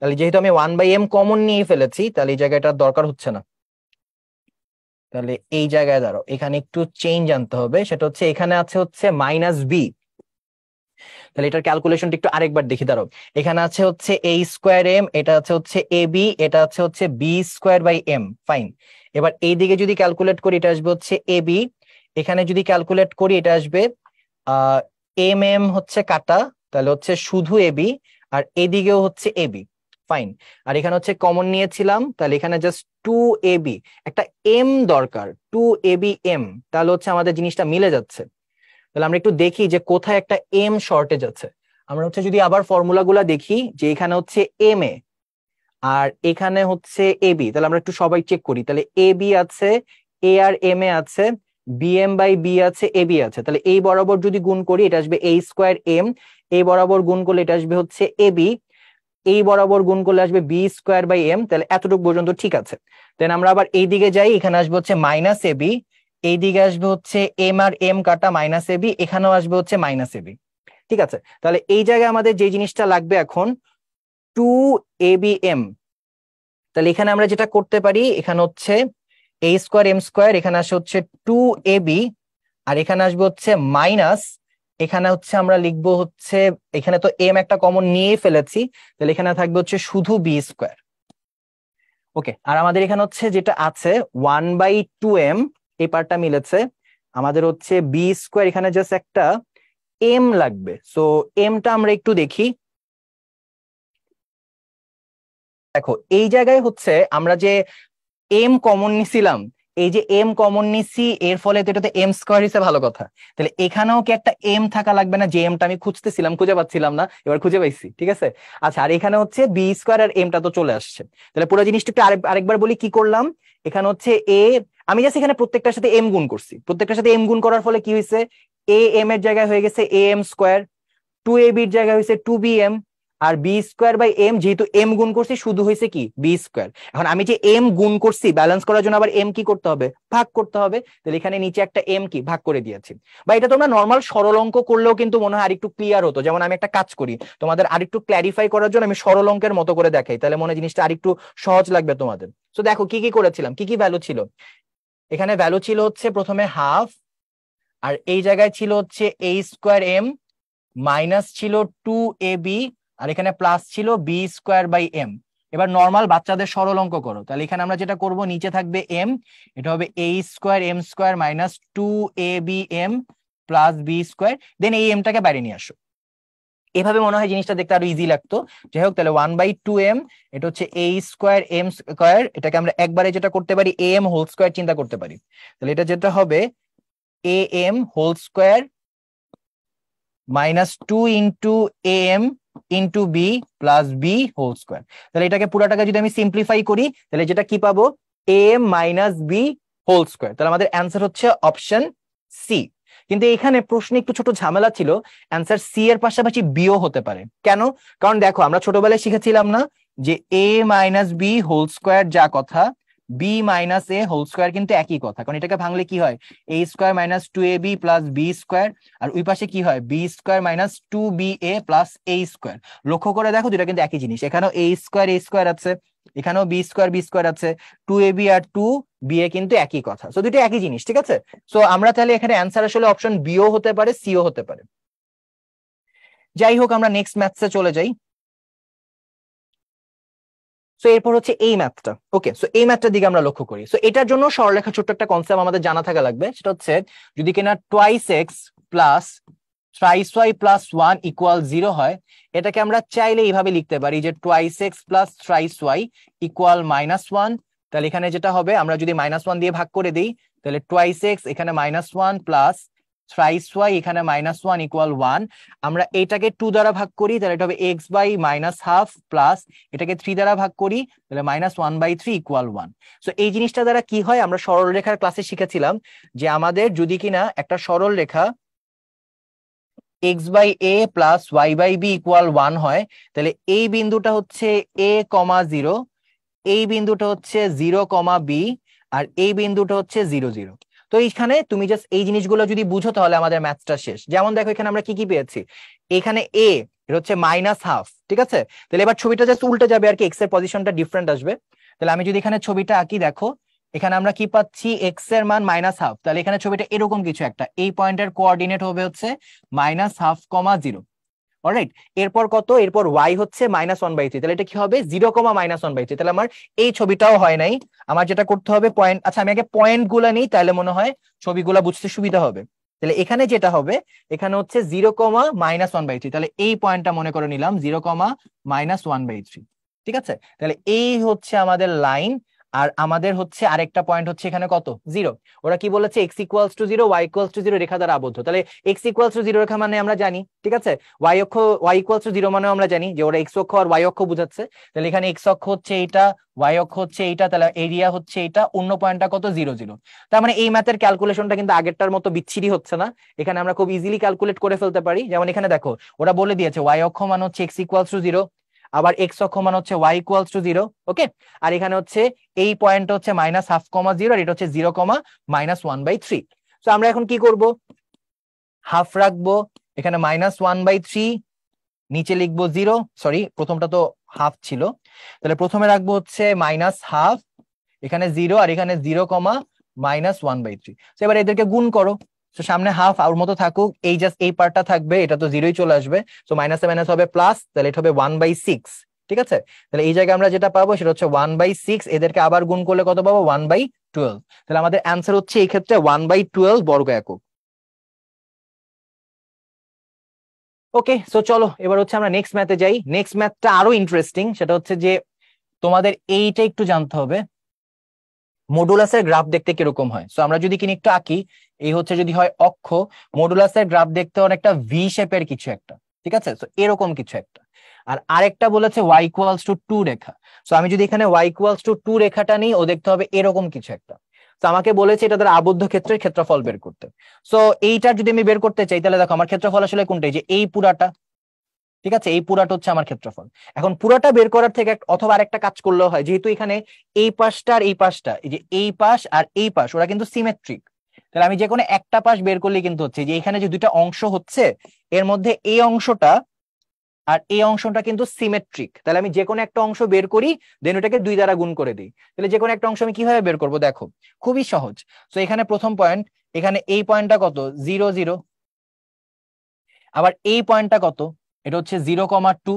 তাহলে যেহেতু আমি 1/m কমন নিয়ে ফেলেছি তাহলে এই জায়গাটা দরকার হচ্ছে না। তাহলে এই জায়গায় দাঁড়ো, এখানে একটু চেঞ্জ আনতে হবে, সেটা হচ্ছে এখানে আছে হচ্ছে -b। তাহলে এটার ক্যালকুলেশনটা একটু আরেকবার দেখি, দাঁড়ো। এখানে আছে হচ্ছে a স্কোয়ার m, এটা আছে হচ্ছে ab, এটা আছে হচ্ছে b square by m। Fine. এবার এই দিকে যদি ক্যালকুলেট করি এটা আসবে হচ্ছে ab। এখানে যদি ক্যালকুলেট করি এটা আসবে m হচ্ছে কাটা, তাহলে হচ্ছে শুধু ab, আর এদিকেও হচ্ছে ab। ফাইন। আর এখানে হচ্ছে কমন নিয়েছিলাম, তাহলে এখানে জাস্ট 2ab, একটা m দরকার, 2ab m, তাহলে হচ্ছে আমাদের জিনিসটা মিলে যাচ্ছে। তাহলে আমরা একটু দেখি যে কোথায় একটা এম শর্টেজ আছে। আমরা হচ্ছে যদি আবার ফর্মুলা গুলা দেখি, যে এখানে হচ্ছে এম এ আর এখানে হচ্ছে এ বি, তাহলে আমরা একটু সবাই চেক করি। তাহলে এ বি আছে, এ আর এম এ আছে, বি এম বাই বি আছে, এ বি আছে। তাহলে এই বরাবর যদি গুণ করি এটা আসবে a স্কোয়ার এম, এই বরাবর গুণ করলে এটা আসবে হচ্ছে এ বি, এই বরাবর গুণ করলে আসবে বি স্কোয়ার বাই এম। তাহলে এতটুকু পর্যন্ত ঠিক আছে। দেন আমরা আবার এই দিকে যাই, এখানে আসবে হচ্ছে মাইনাস এ বি, এই দিকে আসবে হচ্ছে এম আর এম কাটা মাইনাস এ বি, এখানেও আসবে হচ্ছে মাইনাস এ বি। ঠিক আছে, তাহলে এই জায়গায় আমাদের যে জিনিসটা লাগবে এখন 2abm। তাহলে এখানে আমরা যেটা করতে পারি, এখানে হচ্ছে a স্কোয়ার এম স্কোয়ার, এখানে আসে হচ্ছে 2ab, আর এখানে আসবে হচ্ছে মাইনাস, এখানে হচ্ছে আমরা লিখবো হচ্ছে, এখানে তো এম একটা কমন নিয়ে ফেলেছি, তাহলে এখানে থাকবে হচ্ছে শুধু বি স্কোয়ার। ওকে, আর আমাদের এখানে হচ্ছে যেটা আছে 1/2m, এই পার্টটা মিলেছে। আমাদের হচ্ছে বি স্কোয়ার, এখানে জাস্ট একটা এম লাগবে, সো এমটা আমরা একটু দেখি। দেখো এই জায়গায় হচ্ছে আমরা যে এম কমন নিছিলাম, এই যে এম কমন নিছি, এর ফলে তো এটাতে এম স্কোয়ার হিসেবে ভালো কথা। তাহলে এখানেও কি একটা এম থাকা লাগবে না? যে এমটা আমি খুঁজতেছিলাম, খুঁজে পাচ্ছিলাম না, এবার খুঁজে পাইছি। ঠিক আছে, আচ্ছা, আর এখানে হচ্ছে বি স্কোয়ার আর এমটা তো চলে আসছে। তাহলে পুরো জিনিসটা একটু আরেকবার বলি কি করলাম। এখানে হচ্ছে এ, আমি জাস্ট এখানে প্রত্যেকটার সাথে এম গুণ করছি, প্রত্যেকটার সাথে এম গুণ করার ফলে কি হয়েছে, এ এম এর জায়গায় হয়ে গেছে এ এম স্কোয়ার, 2ab এর জায়গায় হয়েছে 2bm, আর বি স্কোয়ার বাই এম, যেহেতু এম গুণ করছি শুধু হয়েছে কি বি স্কোয়ার। এখন আমি যে এম গুণ করছি, ব্যালেন্স করার জন্য আবার এম কি করতে হবে, ভাগ করতে হবে। তাহলে এখানে নিচে একটা এম কি ভাগ করে দিয়েছি। বা এটা তোমরা নর্মাল সরল অঙ্ক করলেও কিন্তু মনে হয় আরেকটু ক্লিয়ার হতো। যেমন আমি একটা কাজ করি, তোমাদের আরেকটু ক্ল্যারিফাই করার জন্য আমি সরল অঙ্কের মতো করে দেখাই, তাহলে মনে হয় জিনিসটা আরেকটু সহজ লাগবে তোমাদের। তো দেখো কি কি করেছিলাম, কি কি ভ্যালু ছিল। এখানে ভ্যালু ছিল হচ্ছে প্রথমে হাফ, আর এই জায়গায় ছিল হচ্ছে a স্কোয়ার এম, মাইনাস ছিল 2ab, আর এখানে প্লাস ছিল বি স্কোয়ার বাই এম। এবার নর্মাল বাচ্চাদের সরল অঙ্ক করো, তাহলে এখানে আমরা যেটা করব, নিচে থাকবে এম, এটা হবে a square M square minus 2abm plus B square, then এই এমটাকে বাইরে নিয়ে আসো। এভাবে মনে হয় জিনিসটা দেখতে আরো ইজি লাগতো। যাই হোক, তাহলে 1/2m, এটা হচ্ছে a স্কোয়ার এম স্কোয়ার, এটাকে আমরা একবারে যেটা করতে পারি am হোল স্কোয়ার চিন্তা করতে পারি। তাহলে এটা যেটা হবে am whole square -2 × am × b plus b whole square. তাহলে এটাকে পুরাটাকে যদি আমি সিম্পলিফাই করি তাহলে যেটা কি পাবো, am minus b whole square. তাহলে আমাদের অ্যান্সার হচ্ছে অপশন সি। কিন্তু এখানে প্রশ্নে একটু ছোট ঝামেলা ছিল, অ্যান্সার সি এর পাশাপাশি বিও হতে পারে। কেন? কারণ দেখো আমরা ছোটবেলায় শিখেছিলাম না যে a minus B whole square যা কথা, বি মাইনাস এ হোল স্কোয়ার কিন্তু একই কথা। কারণ এটাকে ভাঙলে কি হয়, a square minus 2ab plus B square, আর ওই পাশে কি হয়, B square minus 2ba plus a square. লক্ষ্য করে দেখো দুটা কিন্তু একই জিনিস, এখানেও a স্কোয়ার আছে, এখানেও বি স্কোয়ার আছে, 2ab আর 2ba কিন্তু একই কথা, তো দুটো একই জিনিস। ঠিক আছে, সো আমরা তাহলে এখানে অ্যান্সার আসলে অপশন বিও হতে পারে, সিও হতে পারে। যাই হোক, আমরা নেক্সট ম্যাথসে চলে যাই। সো এরপর হচ্ছে এই ম্যাথটা। ওকে, সো এই ম্যাথটার দিকে আমরা লক্ষ্য করি। সো এটার জন্য সরলরেখা ছোট্ট একটা কনসেপ্ট আমাদের জানা থাকা লাগবে, সেটা হচ্ছে যদি কিনা twice X plus thrice Y plus 1 equal 0 হয়, এটাকে আমরা চাইলে এইভাবে লিখতে পারি যে twice X plus thrice Y equal -1। তাহলে এখানে যেটা হবে, আমরা যদি -1 দিয়ে ভাগ করে দিই, তাহলে টুয়াইস এক্স এখানে -1 প্লাস থ্রাইস ওয়াই, এখানে -1 ইকুয়াল 1। আমরা এটাকে 2 দ্বারা ভাগ করি, তাহলে এটা হবে এক্স বাই -হাফ প্লাস এটাকে 3 দ্বারা ভাগ করি, তাহলে -1/3 ইকুয়াল 1। সো এই জিনিসটা দ্বারা কি হয়, আমরা সরল রেখার ক্লাসে শিখেছিলাম যে আমাদের যদি কিনা একটা সরল রেখা x/a প্লাস y/b ইকুয়াল 1 হয়, তাহলে এই বিন্দুটা হচ্ছে a,0, এই বিন্দুটা হচ্ছে 0,b, আর এই বিন্দুটা হচ্ছে 0,0। তো এইখানে তুমি জাস্ট এই জিনিসগুলো যদি বুঝো তাহলে আমাদের ম্যাথসটা শেষ। যেমন দেখো এখানে আমরা কি কি পেয়েছি, এখানে a এটা হচ্ছে -হাফ, ঠিক আছে। তাহলে এবার ছবিটা জাস্ট উল্টে যাবে আর কি, এক্স এর পজিশনটা ডিফারেন্ট আসবে। তাহলে আমি যদি এখানে ছবিটা আঁকি, দেখো এখানে আমরা কি পাচ্ছি, এক্স এর মান -হাফ, তাহলে এখানে ছবিটা এরকম কিছু একটা, এই পয়েন্টের কোঅর্ডিনেট হবে হচ্ছে -1/2, 0। অলরাইট, এরপর কত, এরপর y হচ্ছে -1/3, তাহলে এটা কি হবে 0,-1/3। তাহলে আমার এই ছবিটাও হয় নাই, আমার যেটা করতে হবে পয়েন্ট, আচ্ছা আমি আগে পয়েন্ট গুলা নিই, তাহলে মনে হয় ছবিগুলা বুঝতে সুবিধা হবে। তাহলে এখানে যেটা হবে, এখানে হচ্ছে 0,-1/3, তাহলে এই পয়েন্টটা মনে করে নিলাম 0,-1/3, ঠিক আছে। তাহলে এই হচ্ছে আমাদের লাইন, আর আমাদের হচ্ছে আরেকটা পয়েন্ট হচ্ছে এখানে কত, 0। ওরা কি বলেছে, x=0, y=0 রেখা দ্বারা আবদ্ধ। তাহলে x=0 রেখা মানে আমরা জানি, ঠিক আছে। y=0 মানে আমরা জানি যে ওরা x অক্ষ আর y অক্ষ বুঝাচ্ছে। তাহলে এখানে x অক্ষ হচ্ছে এইটা, y অক্ষ হচ্ছে এইটা, তাহলে এরিয়া হচ্ছে এইটা, অন্য পয়েন্টটা কত, 0,0। তার মানে এই ম্যাথের ক্যালকুলেশনটা কিন্তু আগেরটার মতো বিচ্ছিরি হচ্ছে না, এখানে আমরা খুব ইজিলি ক্যালকুলেট করে ফেলতে পারি। যেমন এখানে দেখো ওরা বলে দিয়েছে y অক্ষ মানে হচ্ছে x=0, আবার এক্স অক্ষ মান হচ্ছে y=0, ওকে। আর এখানে হচ্ছে এই পয়েন্ট হচ্ছে -1/2, 0, আর এটা হচ্ছে 0,-1/3। তো আমরা এখন কি করব, হাফ রাখবো, এখানে -1/3, নিচে লিখবো 0, সরি প্রথমটা তো হাফ ছিল, তাহলে প্রথমে রাখবো হচ্ছে -1/2, এখানে 0, আর এখানে 0,-1/3। তো এবার এদেরকে গুণ করো, তো সামনে হাফ আর মতো থাকুক, এই জাস্ট এই পার্টটা থাকবে, এটা তো 0ই চলে আসবে, তো মাইনাসে মাইনাস হবে প্লাস, তাহলে এটা হবে 1/6, ঠিক আছে। তাহলে এই জায়গায় আমরা যেটা পাবো সেটা হচ্ছে 1/6, এদেরকে আবার গুণ করলে কত পাবো, 1/12। তাহলে আমাদের অ্যান্সার হচ্ছে এই ক্ষেত্রে 1/12 বর্গ একক। ওকে, সো চলো এবার হচ্ছে আমরা নেক্সট ম্যাথে যাই। নেক্সট ম্যাথটা আরো ইন্টারেস্টিং, সেটা হচ্ছে যে তোমাদের এইটা একটু জানতে হবে, মডুলাসের গ্রাফ দেখতে কিরকম হয়। সো আমরা যদি কিনি একটু আঁকি, এই হচ্ছে যদি হয় অক্ষ, মডুলাসের গ্রাফ দেখতে অনেকটা ভি শেপের কিছু একটা, ঠিক আছে। সো এরকম কিছু একটা, আর আরেকটা বলেছে y=2 রেখা। সো আমি যদি এখানে y=2 রেখাটা নিই, ও দেখতে হবে এরকম কিছু একটা। তো আমাকে বলেছে এটা দ্বারা আবদ্ধ ক্ষেত্রের ক্ষেত্রফল বের করতে। সো এইটা যদি আমি বের করতে চাই, তাহলে দেখো আমার ক্ষেত্রফল আসলে কোনটা, যে এই পুরাটা, ঠিক আছে, এই পুরাটা হচ্ছে আমার ক্ষেত্রফল। এখন পুরাটা বের করার থেকে অথবা আরেকটা কাজ করলেও হয়, যেহেতু এখানে এই পাশটা আর এই পাশটা, এই যে এই পাশ আর এই পাশ ওরা কিন্তু সিমেট্রিক, তাহলে আমি যে কোনো একটা পাশ বের করলে কিন্তু হচ্ছে যে এখানে যে দুইটা অংশ হচ্ছে, এর মধ্যে এই অংশটা আর এই অংশটা কিন্তু সিমেট্রিক, তাহলে আমি যে কোনো একটা অংশ বের করি, দেন ওটাকে 2 দ্বারা গুণ করে দিই। তাহলে যে কোনো একটা অংশ আমি কিভাবে বের করবো, দেখো খুবই সহজ। তো এখানে প্রথম পয়েন্ট, এখানে এই পয়েন্টটা কত, 0,0, আবার এই পয়েন্টটা কত, এটা হচ্ছে 0,2।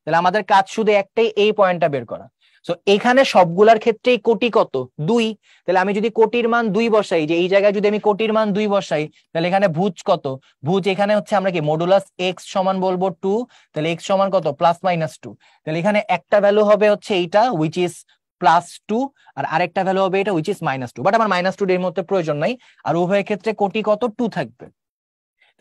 তাহলে আমাদের কাজ শুধু একটাই, এই পয়েন্টটা বের করা। তো এখানে সবগুলার ক্ষেত্রেই কোটি কত, 2। তাহলে আমি যদি কোটির মান 2 বসাই, যে এই জায়গায় যদি আমি কোটির মান 2 বসাই, তাহলে এখানে ভুজ কত, ভুজ এখানে হচ্ছে আমরা কি মডুলাস এক্স সমান বলবো 2, তাহলে এক্স সমান কত, +-2। তাহলে এখানে একটা ভ্যালু হবে হচ্ছে এইটা উইচ ইজ +2, আর আরেকটা ভ্যালু হবে এটা উইচ ইজ -2, বাট আমার -2 এর মধ্যে প্রয়োজন নাই, আর উভয়ের ক্ষেত্রে কোটি কত, 2 থাকবে।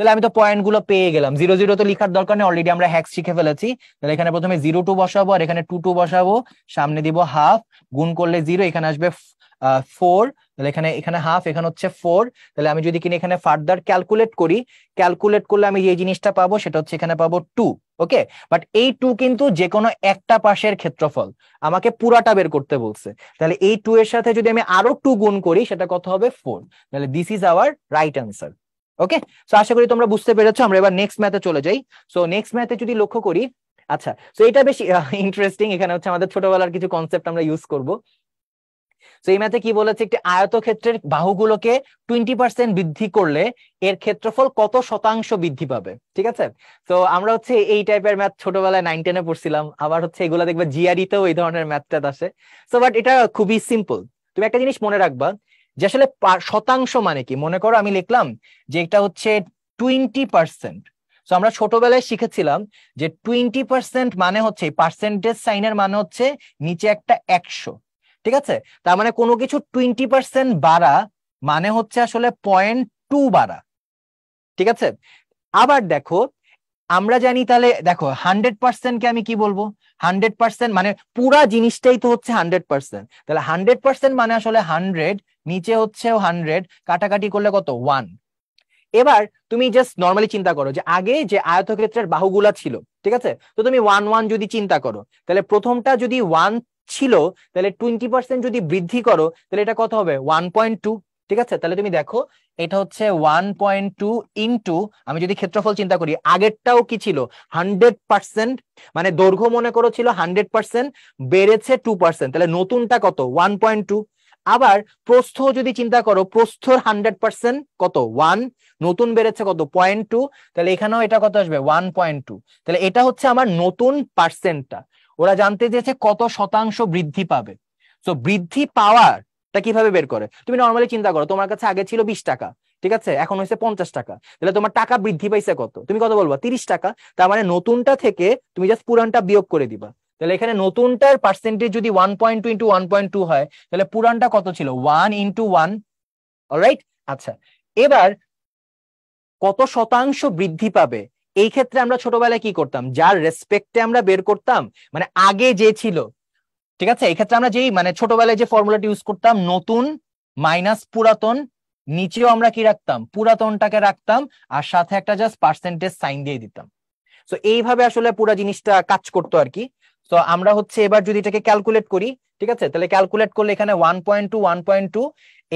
তাহলে আমি তো পয়েন্ট গুলো পেয়ে গেলাম, 0,0 তো লিখার দরকার নেই, অলরেডি আমরা হ্যাক্স শিখে ফেলেছি। তাহলে এখানে প্রথমে 0,2 বসাবো, আর এখানে 2,2 বসাবো, সামনে দিব হাফ, গুণ করলে 0, এখানে আসবে 4, তাহলে এখানে এখানে হাফ, এখানে হচ্ছে 4। তাহলে আমি যদি কিনা এখানে ফার্দার ক্যালকুলেট করি, ক্যালকুলেট করলে আমি যে জিনিসটা পাবো সেটা হচ্ছে এখানে পাবো 2, ওকে। বাট এই 2 কিন্তু যে কোনো একটা পাশের ক্ষেত্রফল, আমাকে পুরাটা বের করতে বলছে। তাহলে এই 2 এর সাথে যদি আমি আরো 2 গুণ করি, সেটা কত হবে, 4। তাহলে this is our right answer. Okay, so আশা করি তোমরা বুঝতে পেরেছো। আমরা এবার নেক্সট ম্যাথে চলে যাই। সো নেক্সট ম্যাথে যদি লক্ষ্য করি, আচ্ছা সো এটা বেশ ইন্টারেস্টিং, এখানে হচ্ছে আমাদের ছোটবেলার কিছু কনসেপ্ট আমরা ইউজ করব। তো এই ম্যাথে কি বলেছে, একটি আয়তক্ষেত্রের বাহুগুলোকে 20% বৃদ্ধি করলে এর ক্ষেত্রফল কত শতাংশ বৃদ্ধি পাবে, ঠিক আছে। তো আমরা হচ্ছে এই টাইপের ম্যাথ ছোটবেলায় 9-10-এ পড়ছিলাম, আবার হচ্ছে এগুলো দেখবে জিআরই তেও এই ধরনের ম্যাথ আসে। সো বাট এটা খুবই সিম্পল, তুমি একটা জিনিস মনে রাখবা, যে আসলে শতাংশ মানে কি। মনে করো আমি লিখলাম যে এটা হচ্ছে 20%। তো আমরা ছোটবেলায় শিখেছিলাম যে 20% মানে হচ্ছে পার্সেন্টেজ সাইনের মানে হচ্ছে নিচে একটা 100, ঠিক আছে। তার মানে কোনো কিছু 20% বাড়া মানে হচ্ছে আসলে 0.2 বাড়া, ঠিক আছে। আবার দেখো আমরা জানি, তাহলে দেখো 100% কে আমি কি বলবো, 100% মানে পুরা জিনিসটাই তো হচ্ছে 100%, তাহলে 100% মানে আসলে 100, নিচে হচ্ছে 100, কাটাকাটি করলে কত 1। এবার তুমি জাস্ট নর্মালি চিন্তা করো যে আগে যে আয়তক্ষেত্রের বাহুগুলা ছিল, ঠিক আছে, তো তুমি 1 1 যদি চিন্তা করো, তাহলে প্রথমটা যদি 1 ছিল, তাহলে 20% যদি বৃদ্ধি করো, তাহলে এটা কত হবে 1.2। ঠিক আছে, তাহলে তুমি দেখো এটা হচ্ছে 1.2 ইন্টু, আমি যদি ক্ষেত্রফল চিন্তা করি, আগেরটাও কি ছিল 100%, মানে দৈর্ঘ্য মনে করো ছিল 100%, বেড়েছে 2%, তাহলে নতুনটা কত 1.2। আবার প্রস্থ যদি চিন্তা করো, প্রস্থর 100% কত 1, নতুন বেড়েছে কত 0.2, তাহলে এখানেও এটা কত আসবে 1.2। তাহলে এটা হচ্ছে আমার নতুন পার্সেন্টটা। ওরা জানতে চেয়েছে কত শতাংশ বৃদ্ধি পাবে। তো বৃদ্ধি পাওয়ারটা কিভাবে বের করে, তুমি নর্মালি চিন্তা করো, তোমার কাছে আগে ছিল 20 টাকা, ঠিক আছে, এখন হয়েছে 50 টাকা, তাহলে তোমার টাকা বৃদ্ধি পাইছে কত, তুমি কত বলবা 30 টাকা। তার মানে নতুনটা থেকে তুমি জাস্ট পুরানটা বিয়োগ করে দিবা। তাহলে এখানে নতুনটার পার্সেন্টেজ যদি 1.2 ইন্টু 1.2 হয়, তাহলে পুরানটা কত ছিল 1 ইন্টু 1। অলরাইট, আচ্ছা, এবার কত শতাংশ বৃদ্ধি পাবে, এই ক্ষেত্রে আমরা ছোটবেলায় কি করতাম, যার রেসপেক্টে আমরা বের করতাম, মানে আগে যে ছিল, ঠিক আছে, এই ক্ষেত্রে আমরা যেই মানে ছোটবেলায় যে ফর্মুলাটি ইউজ করতাম, নতুন মাইনাস পুরাতন, নিচেও আমরা কি রাখতাম, পুরাতনটাকে রাখতাম, আর সাথে একটা জাস্ট পার্সেন্টেজ সাইন দিয়ে দিতাম। তো এইভাবে আসলে পুরো জিনিসটা কাজ করতো আর কি। তো আমরা হচ্ছে এবার যদি এটাকে ক্যালকুলেট করি, ঠিক আছে, তাহলে ক্যালকুলেট করলে এখানে 1.2 1.2,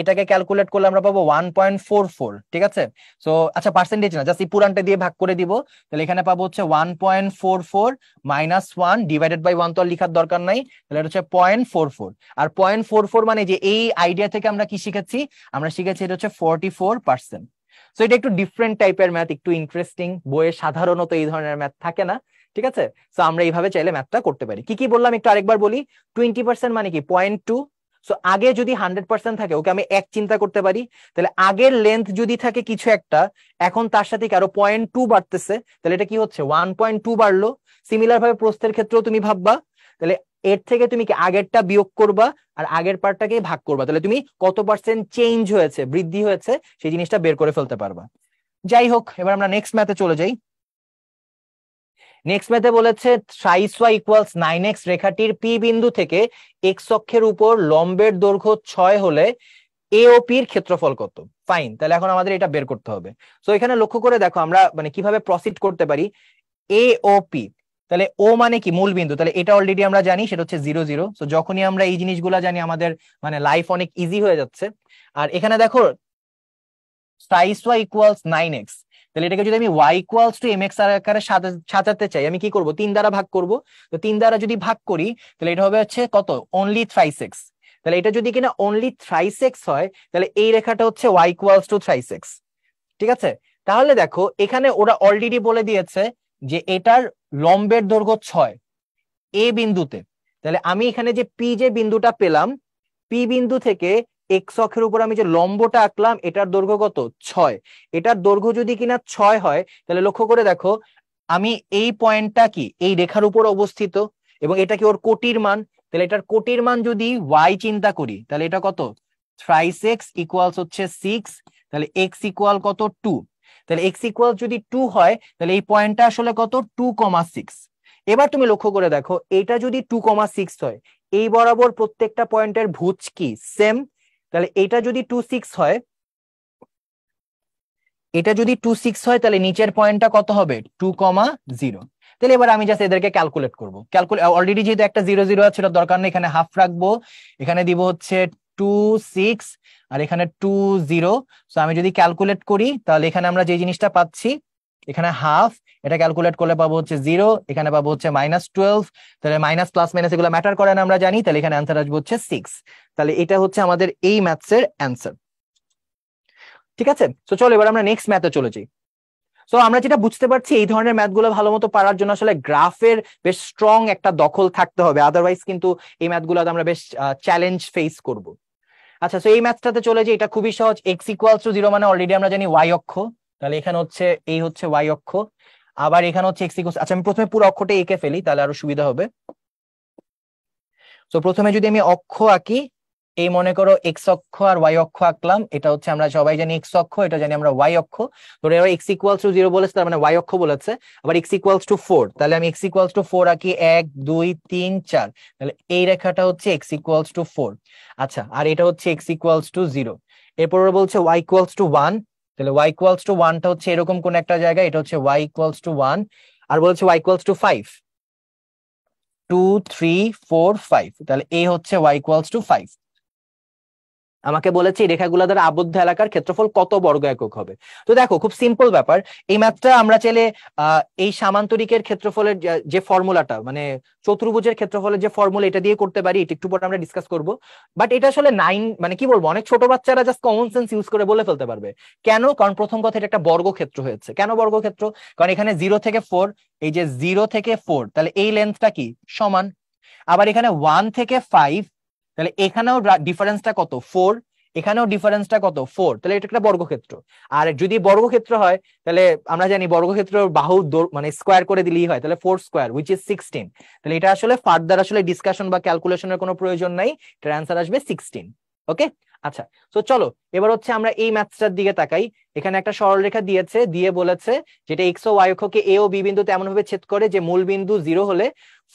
এটাকে ক্যালকুলেট করলে আমরা পাবো 1.44, ঠিক আছে। তো আচ্ছা পার্সেন্টেজ না, জাস্ট এই পুরানটা দিয়ে ভাগ করে দিব, তাহলে এখানে পাবো হচ্ছে 1.44 মাইনাস 1 ডিভাইডেড বাই 1 তো আর লিখার দরকার নাই, তাহলে এটা হচ্ছে 0.44। আর 0.44 মানে যে এই আইডিয়া থেকে আমরা কি শিখেছি, আমরা শিখেছি এটা হচ্ছে 44%। সো এটা একটু ডিফারেন্ট টাইপের ম্যাথ, একটু ইন্টারেস্টিং, বইয়ে সাধারণত এই ধরনের ম্যাথ থাকে না, ঠিক আছে। সো আমরা এইভাবে চাইলে ম্যাথটা করতে পারি। কি কি বললাম একটু আরেকবার বলি। 20% মানে কি 0.2, সো আগে যদি 100% থাকে, ওকে আমি এক চিন্তা করতে পারি, তাহলে আগের লেন্থ যদি থাকে কিছু একটা, এখন তার সাথে কি আরো 0.2 বাড়তেছে, তাহলে এটা কি হচ্ছে 1.2 বাড়লো। সিমিলার ভাবে প্রস্থের ক্ষেত্রেও তুমি ভাববা, তাহলে এর থেকে তুমি কি আগেরটা বিয়োগ করবা, আর আগের পার্টটাকে ভাগ করবা, তাহলে তুমি কত পার্সেন্ট চেঞ্জ হয়েছে, বৃদ্ধি হয়েছে, সেই জিনিসটা বের করে ফেলতে পারবা। যাই হোক, এবার আমরা নেক্সট ম্যাথে চলে যাই। নেক্সট ম্যাথে বলেছে সাইজ y ইকুয়ালস 9x রেখাটির পি বিন্দু থেকে এক্স অক্ষের উপর লম্বের দৈর্ঘ্য 6 হলে এ ও পি এর ক্ষেত্রফল কত। ফাইন, তাহলে এখন আমাদের এটা বের করতে হবে। তো এখানে লক্ষ্য করে দেখো আমরা মানে কিভাবে প্রসিড করতে পারি। এ ও পি, তাহলে ও মানে কি মূল বিন্দু, তাহলে এটা অলরেডি আমরা জানি, সেটা হচ্ছে 0 0। তো যখনই আমরা এই জিনিসগুলো জানি, আমাদের মানে লাইফ অনেক ইজি হয়ে যাচ্ছে। আর এখানে দেখো সাইজ y ইকুয়ালস 9x, তাহলে এটাকে যদি আমি y ইকুয়ালস টু mx আকারে সাজাতে চাই, আমি কি করব, 3 দ্বারা ভাগ করব। তো 3 দ্বারা যদি ভাগ করি, তাহলে এটা হবে হচ্ছে কত, অনলি থ্রাইস x। তাহলে এটা যদি কিনা অনলি থ্রাইস x হয়, তাহলে এই রেখাটা হচ্ছে y equals two thrice x, ঠিক আছে। তাহলে দেখো এখানে ওরা অলরেডি বলে দিয়েছে যে এটার লম্বের দৈর্ঘ্য 6 এ বিন্দুতে। তাহলে আমি এখানে যে পি যে বিন্দুটা পেলাম, পি বিন্দু থেকে এক্স অক্ষের উপর আমি যে লম্বটা আঁকলাম, এটার দৈর্ঘ্য কত 6। এটার দৈর্ঘ্য যদি কিনা 6 হয়, তাহলে লক্ষ্য করে দেখো আমি এই পয়েন্টটা কি এই রেখার উপর অবস্থিত, এবং এটা কি ওর কোটির মান, তাহলে এটার কোটির মান যদি y চিন্তা করি, তাহলে এটা কত থ্রাইস এক্স ইকুয়ালস হচ্ছে 6, তাহলে এক্স ইকুয়াল কত 2। তাহলে এক্স ইকুয়াল যদি 2 হয়, তাহলে এই পয়েন্টটা আসলে কত 2,6। এবার তুমি লক্ষ্য করে দেখো এটা যদি 2,6 হয়, এই বরাবর প্রত্যেকটা পয়েন্টের ভুজ কি সেম, তাহলে এটা যদি 2,6 হয়, এটা যদি 2,6 হয়, তাহলে নিচের পয়েন্টটা কত হবে 2,0। তাহলে এবার আমি জাস্ট এদেরকে ক্যালকুলেট করবো। অলরেডি যেহেতু একটা 0 0 আছে, সেটা দরকার নেই, এখানে হাফ রাখবো, এখানে দিব হচ্ছে 2,6, আর এখানে 2,0। তো আমি যদি ক্যালকুলেট করি, তাহলে এখানে আমরা যে জিনিসটা পাচ্ছি, এখানে হাফ, এটা ক্যালকুলেট করলে পাবো হচ্ছে 0, এখানে পাবো হচ্ছে -12, তাহলে মাইনাস প্লাস মাইনাস এগুলো ম্যাটার করে না আমরা জানি, তাহলে এখানে অ্যান্সার আসবে হচ্ছে 6। তাহলে এটা হচ্ছে আমাদের এই ম্যাথসের অ্যান্সার, ঠিক আছে। তো চলো এবার আমরা নেক্সট ম্যাথে চলে যাই। সো আমরা যেটা বুঝতে পারছি, এই ধরনের ম্যাথগুলো ভালো মতো পারার জন্য আসলে গ্রাফের বেশ স্ট্রং একটা দখল থাকতে হবে, আদারওয়াইজ কিন্তু এই ম্যাথগুলোতে আমরা বেশ চ্যালেঞ্জ ফেস করব। আচ্ছা, তো এই ম্যাথটাতে চলে যাই, এটা খুবই সহজ। এক্স ইকুয়ালস টু 0 মানে অলরেডি আমরা জানি y অক্ষ, তাহলে এখানে হচ্ছে এই হচ্ছে y অক্ষ, আবার এখানে হচ্ছে এক্স ইকুয়ালস, আচ্ছা আমি প্রথমে পুরো অক্ষটা এঁকে ফেলি, তাহলে আরো সুবিধা হবে। তো প্রথমে যদি আমি অক্ষ আঁকি, এই মনে করো এক্স অক্ষ আর ওয়াই অক্ষ আঁকলাম, এটা হচ্ছে আমরা সবাই জানি এক্স অক্ষ, এটা জানি আমরা ওয়াই অক্ষ। ধরে এবার এক্স ইকুয়ালস টু 0 বলেছে, তার মানে ওয়াই অক্ষ বলেছে। আবার এক্স ইকুয়ালস টু 4, তাহলে আমি এক্স ইকুয়ালস টু 4 আঁকি, 1 2 3 4, তাহলে এই রেখাটা হচ্ছে এক্স ইকুয়ালস টু 4। আচ্ছা, আর এটা হচ্ছে এক্স ইকুয়ালস টু 0। এরপর ওরা বলছে ওয়াই ইকুয়ালস টু 1, তাহলে ওয়াই ইকুয়ালস টু 1টা হচ্ছে এরকম কোন একটা জায়গায়, এটা হচ্ছে ওয়াই ইকুয়ালস টু 1। আর বলছে ওয়াই ইকুয়ালস টু 5, 2 3 4 5, তাহলে এই হচ্ছে ওয়াই ইকুয়ালস টু 5। আমাকে বলেছে এই রেখাগুলো দ্বারা আবদ্ধ এলাকার ক্ষেত্রফল কত বর্গ একক হবে। তো দেখো খুব সিম্পল ব্যাপার, এই ম্যাথটা আমরা চাইলে এই সামান্তরিকের ক্ষেত্রফলের যে ফর্মুলাটা, মানে চতুর্ভুজের ক্ষেত্রফলের যে ফর্মুলা, এটা দিয়ে করতে পারি, এটা একটু পরে আমরা ডিসকাস করব। বাট এটা আসলে মানে কি বলবো, অনেক ছোট বাচ্চারা জাস্ট কমন সেন্স ইউজ করে বলে ফেলতে পারবে। কেন? কারণ প্রথম কথা, এটা একটা বর্গক্ষেত্র হয়েছে। কেন বর্গক্ষেত্র? কারণ এখানে 0 থেকে 4, এই যে 0 থেকে 4, তাহলে এই লেন্থটা কি সমান। আবার এখানে 1 থেকে 5, তাহলে এখানেও ডিফারেন্সটা কত 4, এখানেও ডিফারেন্সটা কত 4, তাহলে এটা একটা বর্গক্ষেত্র। আর যদি বর্গক্ষেত্র হয়, তাহলে আমরা জানি বর্গক্ষেত্র বাহু মানে স্কোয়ার করে দিলেই হয়, তাহলে 4 স্কোয়ার হুইচ ইজ 16। তাহলে এটা আসলে ফার্দার আসলে ডিসকাশন বা ক্যালকুলেশনের কোনো প্রয়োজন নাই, এটার অ্যান্সার আসবে 16। ওকে, আচ্ছা। তো চলো এবার হচ্ছে আমরা এই ম্যাথটার দিকে তাকাই। এখানে একটা সরলরেখা দিয়েছে, দিয়ে বলেছে যেটা এক্স ও ওয়াই অক্ষকে এ ও বি বিন্দুতে এমন ভাবে ছেদ করে যে মূল বিন্দু 0 হলে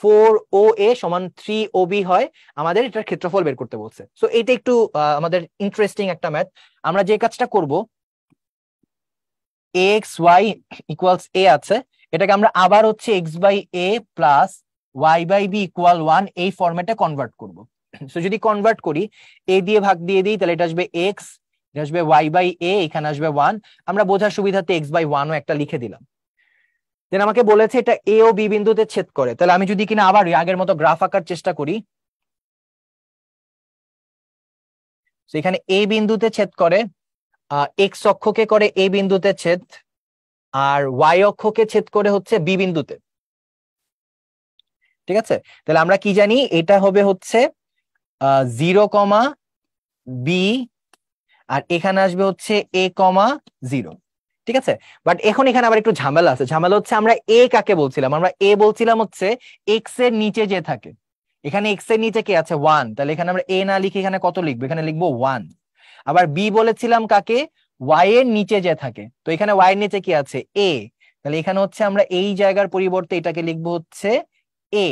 4 ও এ সমান 3 ও বি হয়। আমাদের এটার ক্ষেত্রফল বের করতে বলছে। সো এটা একটু আমাদের ইন্টারেস্টিং একটা ম্যাথ। আমরা যে কাজটা করব, এক্স ওয়াই ইকুয়ালস এ আছে, এটাকে আমরা আবার হচ্ছে X by A plus Y by B equal 1 এই ফরম্যাটে কনভার্ট করব। সো যদি কনভার্ট করি, এ দিয়ে ভাগ দিয়ে দিই, তাহলে এটা আসবে এক্স, এটা আসবে ওয়াই বাই এ, এখানে আসবে 1। আমরা বোঝার সুবিধাতে এক্স বাই 1ও একটা লিখে দিলাম। দেন আমাকে বলেছে এটা এ ও বি বিন্দুতে ছেদ করে, তাহলে আমি যদি কিনা আবার আগের মতো গ্রাফ আঁকার চেষ্টা করি, এখানে এ বিন্দুতে ছেদ করে, এক্স অক্ষকে করে এ বিন্দুতে ছেদ, আর ওয়াই অক্ষকে ছেদ করে হচ্ছে বি বিন্দুতে। ঠিক আছে, তাহলে আমরা কি জানি, এটা হবে হচ্ছে 0, বি, আর এখানে আসবে হচ্ছে a, 0। ঠিক আছে, বাট এখন এখানে আবার একটু ঝামেলা আছে। ঝামেলা হচ্ছে আমরা এ কাকে বলছিলাম, আমরা এ বলছিলাম হচ্ছে এক্স এর নিচে যে থাকে। এখানে এক্স এর নিচে কে আছে 1, তাহলে এখানে আমরা এ না লিখে এখানে কত লিখবো, এখানে লিখবো 1। আবার বি বলেছিলাম কাকে, ওয়াই এর নিচে যে থাকে, তো এখানে ওয়াই এর নিচে কি আছে এ, তাহলে এখানে হচ্ছে আমরা এই জায়গার পরিবর্তে এটাকে লিখবো হচ্ছে এ।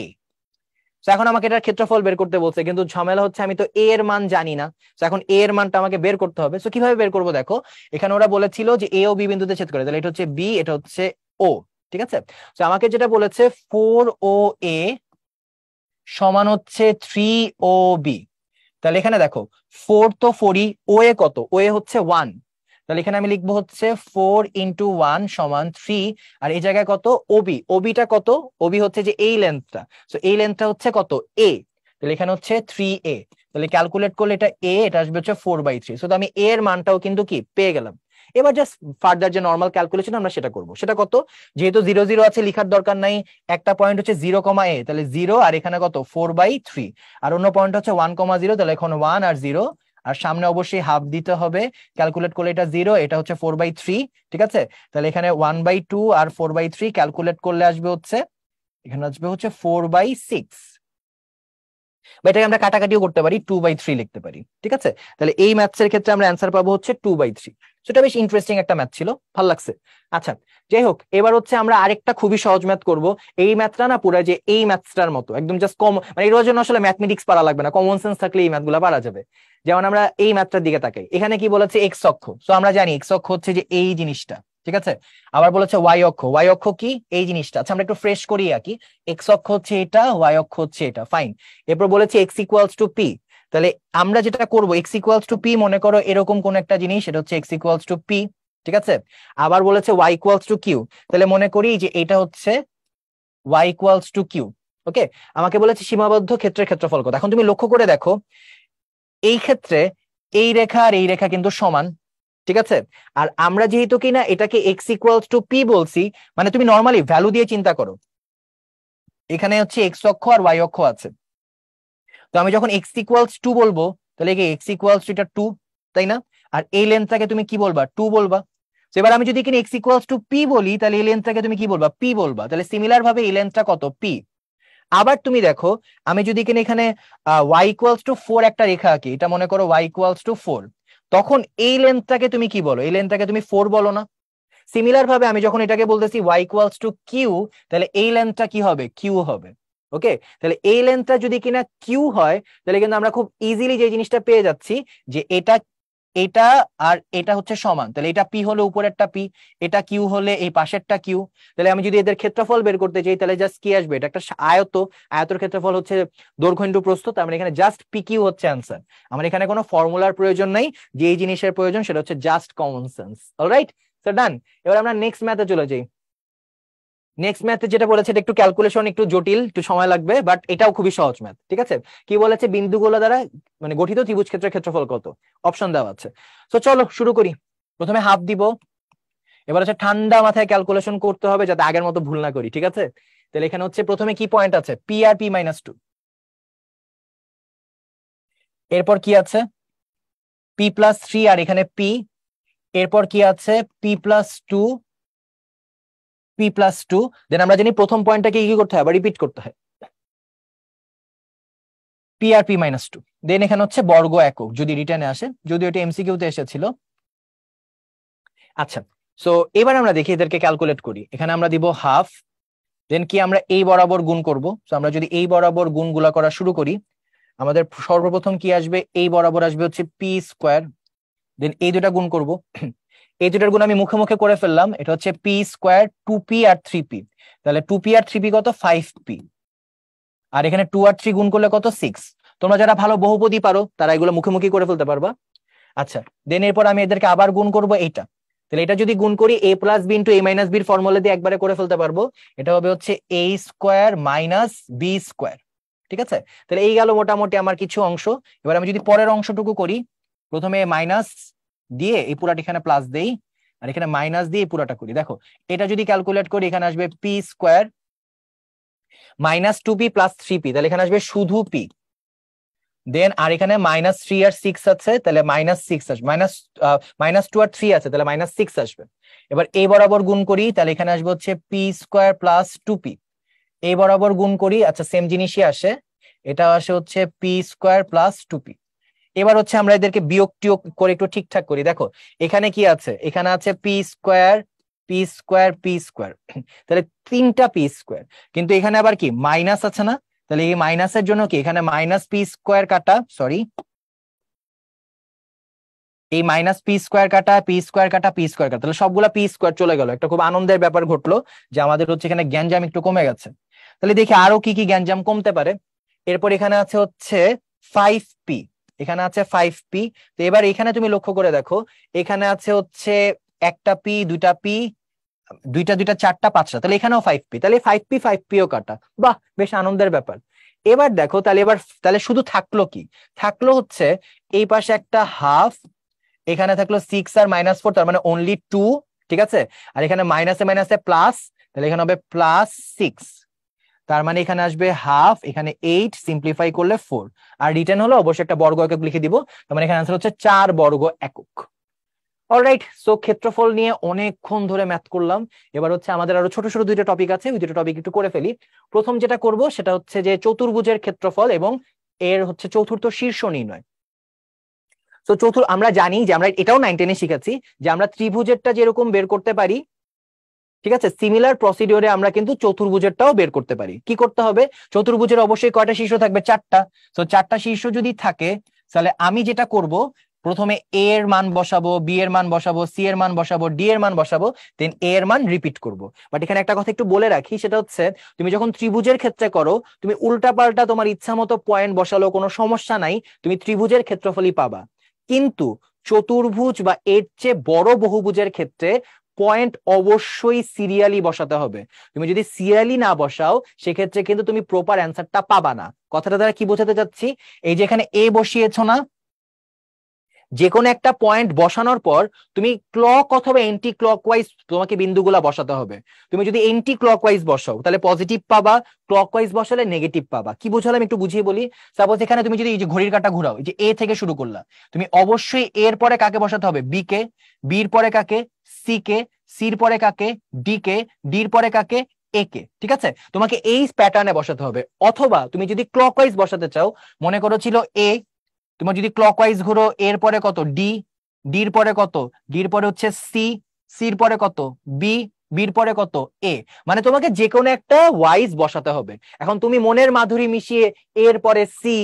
এখন আমাকে এটার ক্ষেত্রফল বের করতে বলছে, কিন্তু ঝামেলা হচ্ছে আমি তো এ এর মান জানি না। এখন এ এর মানটা আমাকে বের করতে হবে। তো কিভাবে বের করবো, দেখো এখানে ওরা বলেছিল যে এ ও বি বিন্দুতে ছেদ করে, তাহলে এটা হচ্ছে বি, এটা হচ্ছে ও। ঠিক আছে, তো আমাকে যেটা বলেছে 4 ও এ সমান হচ্ছে 3 ও বি। তাহলে এখানে দেখো 4 তো 4ই, ও এ কত, ও এ হচ্ছে 1, তাহলে এখানে আমি লিখবো হচ্ছে 4 ইন্টু 1 সমান 3। আর এই জায়গায় কত ওবি, ওবিটা কত, ওবি হচ্ছে যে এই লেন্থটা, তো এই লেন্থটা হচ্ছে কত এ, তাহলে এখানে হচ্ছে 3a। তাহলে ক্যালকুলেট করলে এটা এ, এটা আসবে হচ্ছে 4/3। তো আমি এর মানটাও কিন্তু কি পেয়ে গেলাম। এবার জাস্ট ফার্দার যে নর্মাল ক্যালকুলেশন আমরা সেটা করব। সেটা কত, যেহেতু 0 0 আছে লিখার দরকার নাই, একটা পয়েন্ট হচ্ছে 0, a, তাহলে 0, আর এখানে কত 4/3, আর অন্য পয়েন্ট হচ্ছে 1, 0, তাহলে এখন 1 আর 0, আর সামনে অবশ্যই হাফ দিতে হবে। ক্যালকুলেট করলে এটা 0, এটা হচ্ছে 4/3। ঠিক আছে, তাহলে এখানে 1/2 আর 4/3 ক্যালকুলেট করলে আসবে হচ্ছে, এখানে আসবে হচ্ছে 4/6, বা এটাকে আমরা কাটাকাটিও করতে পারি, 2/3 লিখতে পারি। ঠিক আছে, তাহলে এই ম্যাথস এর ক্ষেত্রে আমরা অ্যান্সার পাবো হচ্ছে 2/3। সেটা বেশ ইন্টারেস্টিং একটা ম্যাথ ছিল, ভালো লাগছে। আচ্ছা, যাই হোক, এবার হচ্ছে আমরা আরেকটা খুবই সহজ ম্যাথ করব। এই ম্যাথটা না পুরো যে এই ম্যাথসটার মতো একদম জাস্ট কম, মানে এর জন্য আসলে ম্যাথমেটিক্স পারা লাগবে না, কমন সেন্স থাকলে এই ম্যাথগুলো পারা যাবে। যেমন আমরা এই ম্যাথটার দিকে তাকাই, এখানে কি বলেছে এক্স অক্ষ, তো আমরা জানি এক্স অক্ষ হচ্ছে যে এই জিনিসটা। ঠিক আছে, আবার বলেছে ওয়াই অক্ষ, ওয়াই অক্ষ কি এই জিনিসটা। আচ্ছা, আমরা একটু ফ্রেশ করি আর কি, এক্স অক্ষ হচ্ছে এটা, ওয়াই অক্ষ হচ্ছে এটা, ফাইন। এরপর বলেছে এক্স ইকুয়ালস টু পি, তাহলে আমরা যেটা করব এক্স ইকুয়ালস টু পি, মনে করো এরকম কোন একটা জিনিস, এটা হচ্ছে এক্স ইকুয়ালস টু পি। ঠিক আছে, আবার বলেছে ওয়াই ইকুয়ালস টু কিউ, তাহলে মনে করি যে এটা হচ্ছে ওয়াই ইকুয়ালস টু কিউ। ওকে, আমাকে বলেছে সীমাবদ্ধ ক্ষেত্রের ক্ষেত্রফল কত। এখন তুমি লক্ষ্য করে দেখো, এই ক্ষেত্রে এই রেখা আর এই রেখা কিন্তু সমান। ঠিক আছে, আর আমরা যেহেতু কিনা এটাকে এক্স ইকুয়ালস টু পি বলছি, মানে তুমি নর্মালি ভ্যালু দিয়ে চিন্তা করো, এখানে হচ্ছে এক্স অক্ষ আর ওয়াই অক্ষ আছে, তো আমি যখন এক্স ইকুয়ালস টু বলবো, তাহলে কি এক্স ইকুয়ালস টু এটা 2, তাই না? আর এই লেন্থটাকে তুমি কি বলবা, 2 বলবা। তো এবার আমি যদি এখানে এক্স ইকুয়ালস টু পি বলি, তাহলে এই লেন্থটাকে তুমি কি বলবা, পি বলবা। তাহলে সিমিলার ভাবে এই লেন্থটা কত পি। আবার তুমি দেখো, আমি যদি এখানে y ইকুয়ালস টু 4 একটা রেখা আঁকি, এটা মনে করো y ইকুয়ালস টু 4, তখন এই লেন্থটাকে তুমি কি বলো? এই লেন্থটাকে তুমি 4 বলো না? সিমিলার ভাবে আমি যখন এটাকে বলতেছি y ইকুয়ালস টু কিউ, তাহলে এই লেন্থটা কি হবে? কিউ হবে। ওকে, তাহলে এই লেন্থটা যদি কিনা কিউ হয়, তাহলে কিন্তু আমরা খুব ইজিলি যে জিনিসটা পেয়ে যাচ্ছি যে এটা এটা আর এটা হচ্ছে সমান। তাহলে এটা পি হলে উপরেরটা পি, এটা কিউ হলে এই পাশেরটা কিউ। তাহলে আমি যদি এদের ক্ষেত্রফল বের করতে চাই, তাহলে জাস্ট কি আসবে? এটা একটা আয়ত, আয়তের ক্ষেত্রফল হচ্ছে দৈর্ঘ্য ইনটু প্রস্থ, তার মানে এখানে জাস্ট পি কিউ হচ্ছে অ্যান্সার। আমার এখানে কোনো ফর্মুলার প্রয়োজন নাই, যে এই জিনিসের প্রয়োজন সেটা হচ্ছে just common sense. Alright, so done. এবার আমরা নেক্সট ম্যাথে চলে যাই। নেক্সট ম্যাথে যেটা বলেছে এটা একটু ক্যালকুলেশন, একটু জটিল, একটু সময় লাগবে, বাট এটাও খুবই সহজ ম্যাথ। ঠিক আছে, কি বলেছে? বিন্দুগুলো দ্বারা মানে গঠিত ত্রিভুজ ক্ষেত্রের ক্ষেত্রফল কত? অপশন দেওয়া আছে। তো চলো শুরু করি। প্রথমে হাফ দিব। এবার হচ্ছে ঠান্ডা মাথায় ক্যালকুলেশন করতে হবে যাতে আগের মতো ভুল না করি। ঠিক আছে, তাহলে এখানে হচ্ছে প্রথমে কি পয়েন্ট আছে? P R P minus 2। এরপর কি আছে? পি প্লাস 3 আর এখানে পি। এরপর কি আছে? P plus 2, P plus 2। দেন আমরা জানি প্রথম পয়েন্টটাকে কি করতে হয়? আবার রিপিট করতে হয়, পি আর পি মাইনাস 2। দেন এখানে হচ্ছে বর্গ একক যদি রিটার্নে আসে, যদিও এটা এমসিকিউ তে এসেছিল। আচ্ছা, সো এবার আমরা দেখি এদেরকে ক্যালকুলেট করি। এখানে আমরা দিব হাফ, দেন কি আমরা এই বরাবর গুণ করব। তো আমরা যদি এই বরাবর গুণগুলা করা শুরু করি, আমাদের সর্বপ্রথম কি আসবে? এই বরাবর আসবে হচ্ছে পি স্কোয়ার, দেন এই দুটা গুণ করব। এই দুটার গুণ আমি মুখে মুখে করে ফেললাম, এটা হচ্ছে পি স্কোয়ার 2p আর 3p। তাহলে 2p আর 3p কত? 5p। আর এখানে 2 আর 3 গুণ করলে কত? 6। তোমরা যারা ভালো বহুপদী পারো তারা এগুলো মুখে মুখে করে ফেলতে পারবা। আচ্ছা, দেন এরপর আমি এদেরকে আবার গুণ করব এইটা। তাহলে এটা যদি গুণ করি a plus B into a minus বির ফর্মুলা দিয়ে একবারে করে ফেলতে পারবো। এটা হবে হচ্ছে a square minus B square. ঠিক আছে, তাহলে এই গেল মোটামুটি আমার কিছু অংশ। এবার আমি যদি পরের অংশটুকু করি, প্রথমে মাইনাস দিয়ে এই পুরাটা এখানে প্লাস দেই, আর এখানে মাইনাস দিয়ে এই পুরাটা করি। দেখো, এটা যদি ক্যালকুলেট করি, এখানে আসবে P square minus 2p plus 3p, তাহলে এখানে আসবে শুধু পি। দেন আর এখানে মাইনাস 3 আর 6 আছে, তাহলে মাইনাস 6 আসবে। মাইনাস 2 আর 3 আছে, তাহলে মাইনাস 6 আসবে। এবার এই বরাবর গুণ করি, তাহলে এখানে আসবে হচ্ছে পি স্কোয়ার প্লাস 2p। এই বরাবর গুণ করি, আচ্ছা সেম জিনিসই আসে, এটা আসে হচ্ছে পি স্কোয়ার প্লাস 2p। এবার হচ্ছে আমরা এদেরকে বিয়োগ টিয়োগ করে একটু ঠিকঠাক করি। দেখো এখানে কি আছে? এখানে আছে P square, P square, P square, তাহলে 3টা পি স্কোয়ার। কিন্তু এখানে আবার কি মাইনাস আছে না? তাহলে এই মাইনাসের জন্য কি এখানে মাইনাস পি স্কোয়ার কাটা, সরি, এই মাইনাস পি স্কোয়ার কাটা, পি স্কোয়ার কাটা, পি স্কোয়ার কাটা, তাহলে সবগুলা পি স্কোয়ার চলে গেল। একটা খুব আনন্দের ব্যাপার ঘটলো যে আমাদের হচ্ছে এখানে গ্যাঞ্জাম একটু কমে গেছে। তাহলে দেখি আরো কি কি গ্যাঞ্জাম কমতে পারে। এরপর এখানে আছে হচ্ছে 5p, এখানে আছে 5p। তো এবার এখানে তুমি লক্ষ্য করে দেখো, এখানে আছে হচ্ছে একটা পি, দুইটা পি, দুইটা দুইটা, চারটা, পাঁচটা, তাহলে এখানেও 5p, তাহলে 5p 5pও কাটা। বাহ, বেশ আনন্দের ব্যাপার। এবার দেখো তাহলে এবার তাহলে শুধু থাকলো কি? থাকলো হচ্ছে এই পাশে একটা হাফ, এখানে থাকলো 6 আর মাইনাস 4, তার মানে অনলি 2। ঠিক আছে, আর এখানে মাইনাসে মাইনাসে প্লাস, তাহলে এখানে হবে প্লাস 6। তার মানে এখানে আসবে হাফ, এখানে 8, সিম্পলিফাই করলে 4, আর রিটার্ন হলো অবশ্যই একটা বর্গ একক লিখে দিব। তার মানে এখানে আনসার হচ্ছে 4 বর্গ একক। অলরাইট, সো ক্ষেত্রফল নিয়ে অনেকক্ষণ ধরে ম্যাথ করলাম। এবার হচ্ছে আমাদের আরো ছোট ছোট দুইটা টপিক আছে, ওই দুটো টপিক একটু করে ফেলি। প্রথম যেটা করব সেটা হচ্ছে যে চতুর্ভুজের ক্ষেত্রফল এবং এর হচ্ছে চতুর্থ শীর্ষ নির্ণয়। তো আমরা জানি যে আমরা এটাও 9 10-এ শিখেছি যে আমরা ত্রিভুজেরটা যেরকম বের করতে পারি, ঠিক আছে, সিমিলার প্রসিডিওরে আমরা কিন্তু চতুর্ভুজেরটাও বের করতে পারি। কি করতে হবে? চতুর্ভুজের অবশ্যই কয়টা শীর্ষ থাকবে? 4টা। তো 4টা শীর্ষ যদি থাকে, তাহলে আমি যেটা করব, প্রথমে এ এর মান বসাবো, বি এর মান বসাবো, সি এর মান বসাবো, ডি এর মান বসাবো, দেন এ এর মান রিপিট করব। বাট এখানে একটা কথা একটু বলে রাখি, সেটা হচ্ছে তুমি যখন ত্রিভুজের ক্ষেত্রে করো, তুমি উল্টা পাল্টা তোমার ইচ্ছা মতো পয়েন্ট বসালো কোনো সমস্যা নাই, তুমি ত্রিভুজের ক্ষেত্রফলই পাবা। কিন্তু চতুর্ভুজ বা এর চেয়ে বড় বহুভুজের ক্ষেত্রে পয়েন্ট অবশ্যই সিরিয়ালি বসাতে হবে। তুমি যদি সিরিয়ালি না বসাও, সেক্ষেত্রে কিন্তু তুমি প্রপার অ্যান্সারটা পাবা না। কথাটা দ্বারা কি বোঝাতে চাচ্ছি? এই যে এখানে এ বসিয়েছো না, যে কোনো একটা পয়েন্ট বসানোর পর তুমি ক্লক অথবা এন্টি ক্লকওয়াইজ তোমাকে বিন্দুগুলা বসাতে হবে। তুমি যদি এন্টি ক্লকওয়াইজ বসাও তাহলে পজিটিভ পাবা, ক্লকওয়াইজ বসালে নেগেটিভ পাবা। কি বোঝালাম একটু বুঝিয়ে বলি। সাপোজ এখানে তুমি যদি এই যে ঘড়ির কাঁটা ঘুরাও, এই যে এ থেকে শুরু করলা, তুমি অবশ্যই এর পরে কাকে বসাতে হবে? বি কে, বির পরে কাকে? সি কে, সির পরে কাকে? ডি কে, ডির পরে কাকে? এ কে, ঠিক আছে? তোমাকে এই প্যাটার্নে বসাতে হবে, অথবা তুমি যদি ক্লকওয়াইজ বসাতে চাও, মনে করো ছিল এ, তোমার যদি ক্লকওয়াইজ ঘুরো, এর পরে কত ডি, ডির পরে কত, ডির পরে হচ্ছে সি, সির পরে কত বি, বির পরে কত এ, মানে তোমাকে যে কোনো একটা ওয়াইজ বসাতে হবে। এখন তুমি মনের মাধুরী মিশিয়ে এর পরে সি,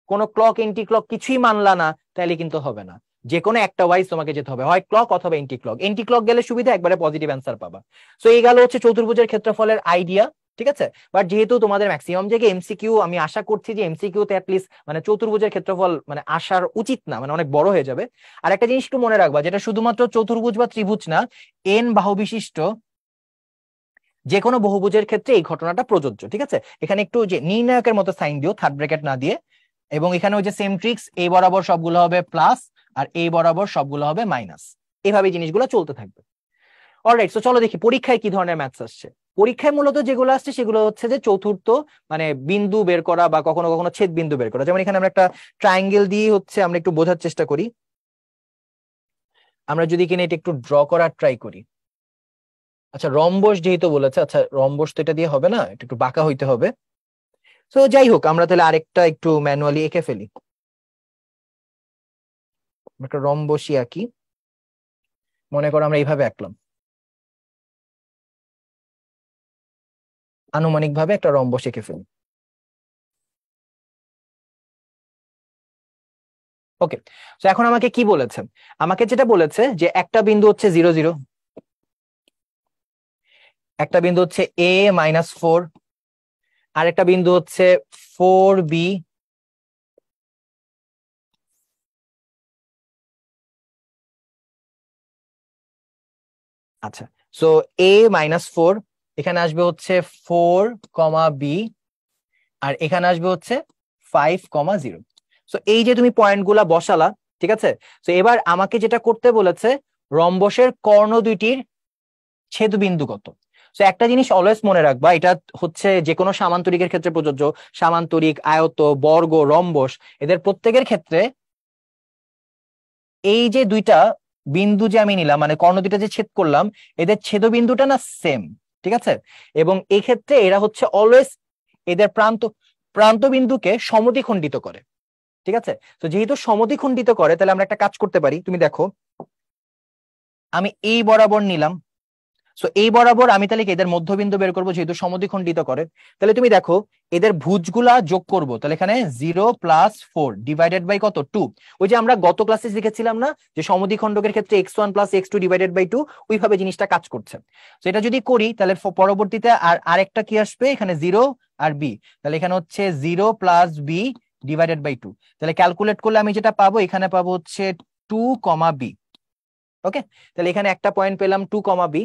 কোনো ক্লক এন্টি ক্লক কিছুই মানলা না, তাহলে কিন্তু হবে না। যে কোনো একটা ওয়াইজ তোমাকে যেতে হবে, হয় ক্লক অথবা এন্টি ক্লক। এন্টি ক্লক গেলে সুবিধা, একবারে পজিটিভ অ্যান্সার পাবা। সো এই গেল হচ্ছে চতুর্ভুজের ক্ষেত্রফলের আইডিয়া, ঠিক আছে? বাট যেহেতু তোমাদের ম্যাক্সিমাম জায়গায় এমসিকিউ, আমি আশা করছি যে এমসিকিউ তে অ্যাটলিস্ট মানে চতুর্ভুজের ক্ষেত্রফল মানে আসার উচিত না, মানে অনেক বড় হয়ে যাবে। আর একটা জিনিস একটু মনে রাখবা, যেটা শুধুমাত্র চতুর্ভুজ বা ত্রিভুজ না, এন বাহু বিশিষ্ট যে কোনো বহুভুজের ক্ষেত্রে এই ঘটনাটা প্রযোজ্য, ঠিক আছে? এখানে একটু যে নির্ণায়কের মতো সাইন দিও, থার্ড ব্র্যাকেট না দিয়ে। এবং এখানে ওই যে সেম ট্রিক্স, এই বরাবর সবগুলো হবে প্লাস আর এই বরাবর সবগুলো হবে মাইনাস, এভাবে জিনিসগুলো চলতে থাকবে। অলরাইট, সো চলো দেখি পরীক্ষায় কি ধরনের ম্যাথস আসছে। পরীক্ষায় মূলত যেগুলো আসছে সেগুলো হচ্ছে যে চতুর্থ মানে বিন্দু বের করা বা কখনো কখনো ছেদ বিন্দু বের করা। যেমন এখানে আমরা একটা ট্রায়াঙ্গেল দিয়ে হচ্ছে আমরা একটু বোঝার চেষ্টা করি। আমরা যদি কিনা এটা একটু ড্র করার ট্রাই করি। আচ্ছা, রম্বস যেহেতু বলেছে, আচ্ছা রম্বস তো এটা দিয়ে হবে না, এটা একটু বাঁকা হইতে হবে। তো যাই হোক, আমরা তাহলে আরেকটা একটু ম্যানুয়ালি এঁকে ফেলি। একটা রম্বসই আঁকি, মনে করো আমরা এইভাবে আঁকলাম, আনুমানিক ভাবে একটা রম্বস এঁকে ফেলি। ওকে, তো এখন আমাকে কি বলেছে? আমাকে যেটা বলেছে যে একটা বিন্দু হচ্ছে 0 0, একটা বিন্দু হচ্ছে a-4, আর একটা বিন্দু হচ্ছে 4b, আচ্ছা। সো a-4, এখানে আসবে হচ্ছে 4, b, আর এখানে আসবে হচ্ছে 5, 0। সো এই যে তুমি পয়েন্ট গুলা বসালা, ঠিক আছে? তো এবার আমাকে যেটা করতে বলেছে, রম্বসের কর্ণ দুইটির ছেদবিন্দু কত। তো একটা জিনিস অলওয়েজ মনে রাখবা, এটা হচ্ছে যে কোনো সামান্তরিকের ক্ষেত্রে প্রযোজ্য। সামান্তরিক, আয়ত, বর্গ, রম্বস, এদের প্রত্যেকের ক্ষেত্রে এই যে দুইটা বিন্দু যে আমি নিলাম, মানে কর্ণ দুইটা যে ছেদ করলাম, এদের ছেদবিন্দুটা না সেম, ঠিক আছে? এবং এই ক্ষেত্রে এরা হচ্ছে অলওয়েজ এদের প্রান্ত প্রান্ত বিন্দুকে সমদ্বিখণ্ডিত করে, ঠিক আছে? তো যেহেতু সমদ্বিখণ্ডিত করে, তাহলে আমরা একটা কাজ করতে পারি। তুমি দেখো, আমি এই বরাবর নিলাম, সো এই বরাবর আমি তাহলে এদের মধ্যবিন্দু বের করবো, যেহেতু সমদ্বিখণ্ডিত করে। তাহলে তুমি দেখো, এদের ভুজগুলা যোগ করব, তাহলে এখানে 0 + 4 ডিভাইডেড বাই কত 2। ওই যে আমরা গত ক্লাসে লিখেছিলাম না যে সমদ্বিখণ্ডকের ক্ষেত্রে x1 + x2 ডিভাইডেড বাই 2, ওইভাবে জিনিসটা কাজ করছে। তো এটা যদি করি, তাহলে পরবর্তীতে আরেকটা কি আসবে, এখানে 0 আর b, তাহলে এখানে হচ্ছে 0 + b ডিভাইডেড বাই 2। তাহলে ক্যালকুলেট করলে আমি যেটা পাবো, এখানে পাবো হচ্ছে 2, b। ওকে, তাহলে এখানে একটা পয়েন্ট পেলাম 2, b।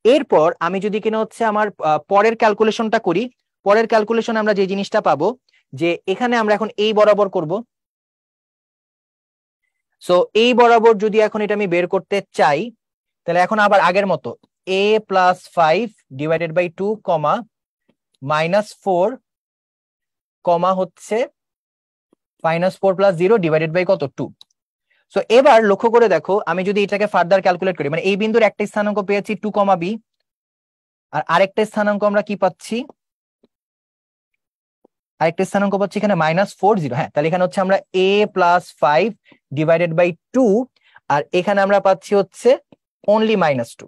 এরপর আমি যদি কিনা হচ্ছে আমার পরের ক্যালকুলেশনটা করি, পরের ক্যালকুলেশন আমরা যে জিনিসটা পাবো, যে এখানে আমরা এখন এই বরাবর করব। সো এই বরাবর যদি এখন এটা আমি বের করতে চাই, তাহলে এখন আবার আগের মতো a+5 ডিভাইডেড বাই 2, -4, হচ্ছে -4 + 0 ডিভাইডেড বাই কত 2। সো এবার লক্ষ্য করে দেখো, আমি যদি এটাকে ফার্দার ক্যালকুলেট করি, মানে এই বিন্দুর একটা স্থানাঙ্ক পেয়েছি 2, b, আর আরেকটা স্থানাঙ্ক আমরা কি পাচ্ছি, আরেকটা স্থানাঙ্ক পাচ্ছি এখানে -4, 0। হ্যাঁ, তাহলে এখানে হচ্ছে আমরা a+5 ডিভাইডেড বাই 2, আর এখানে আমরা পাচ্ছি হচ্ছে অনলি -2।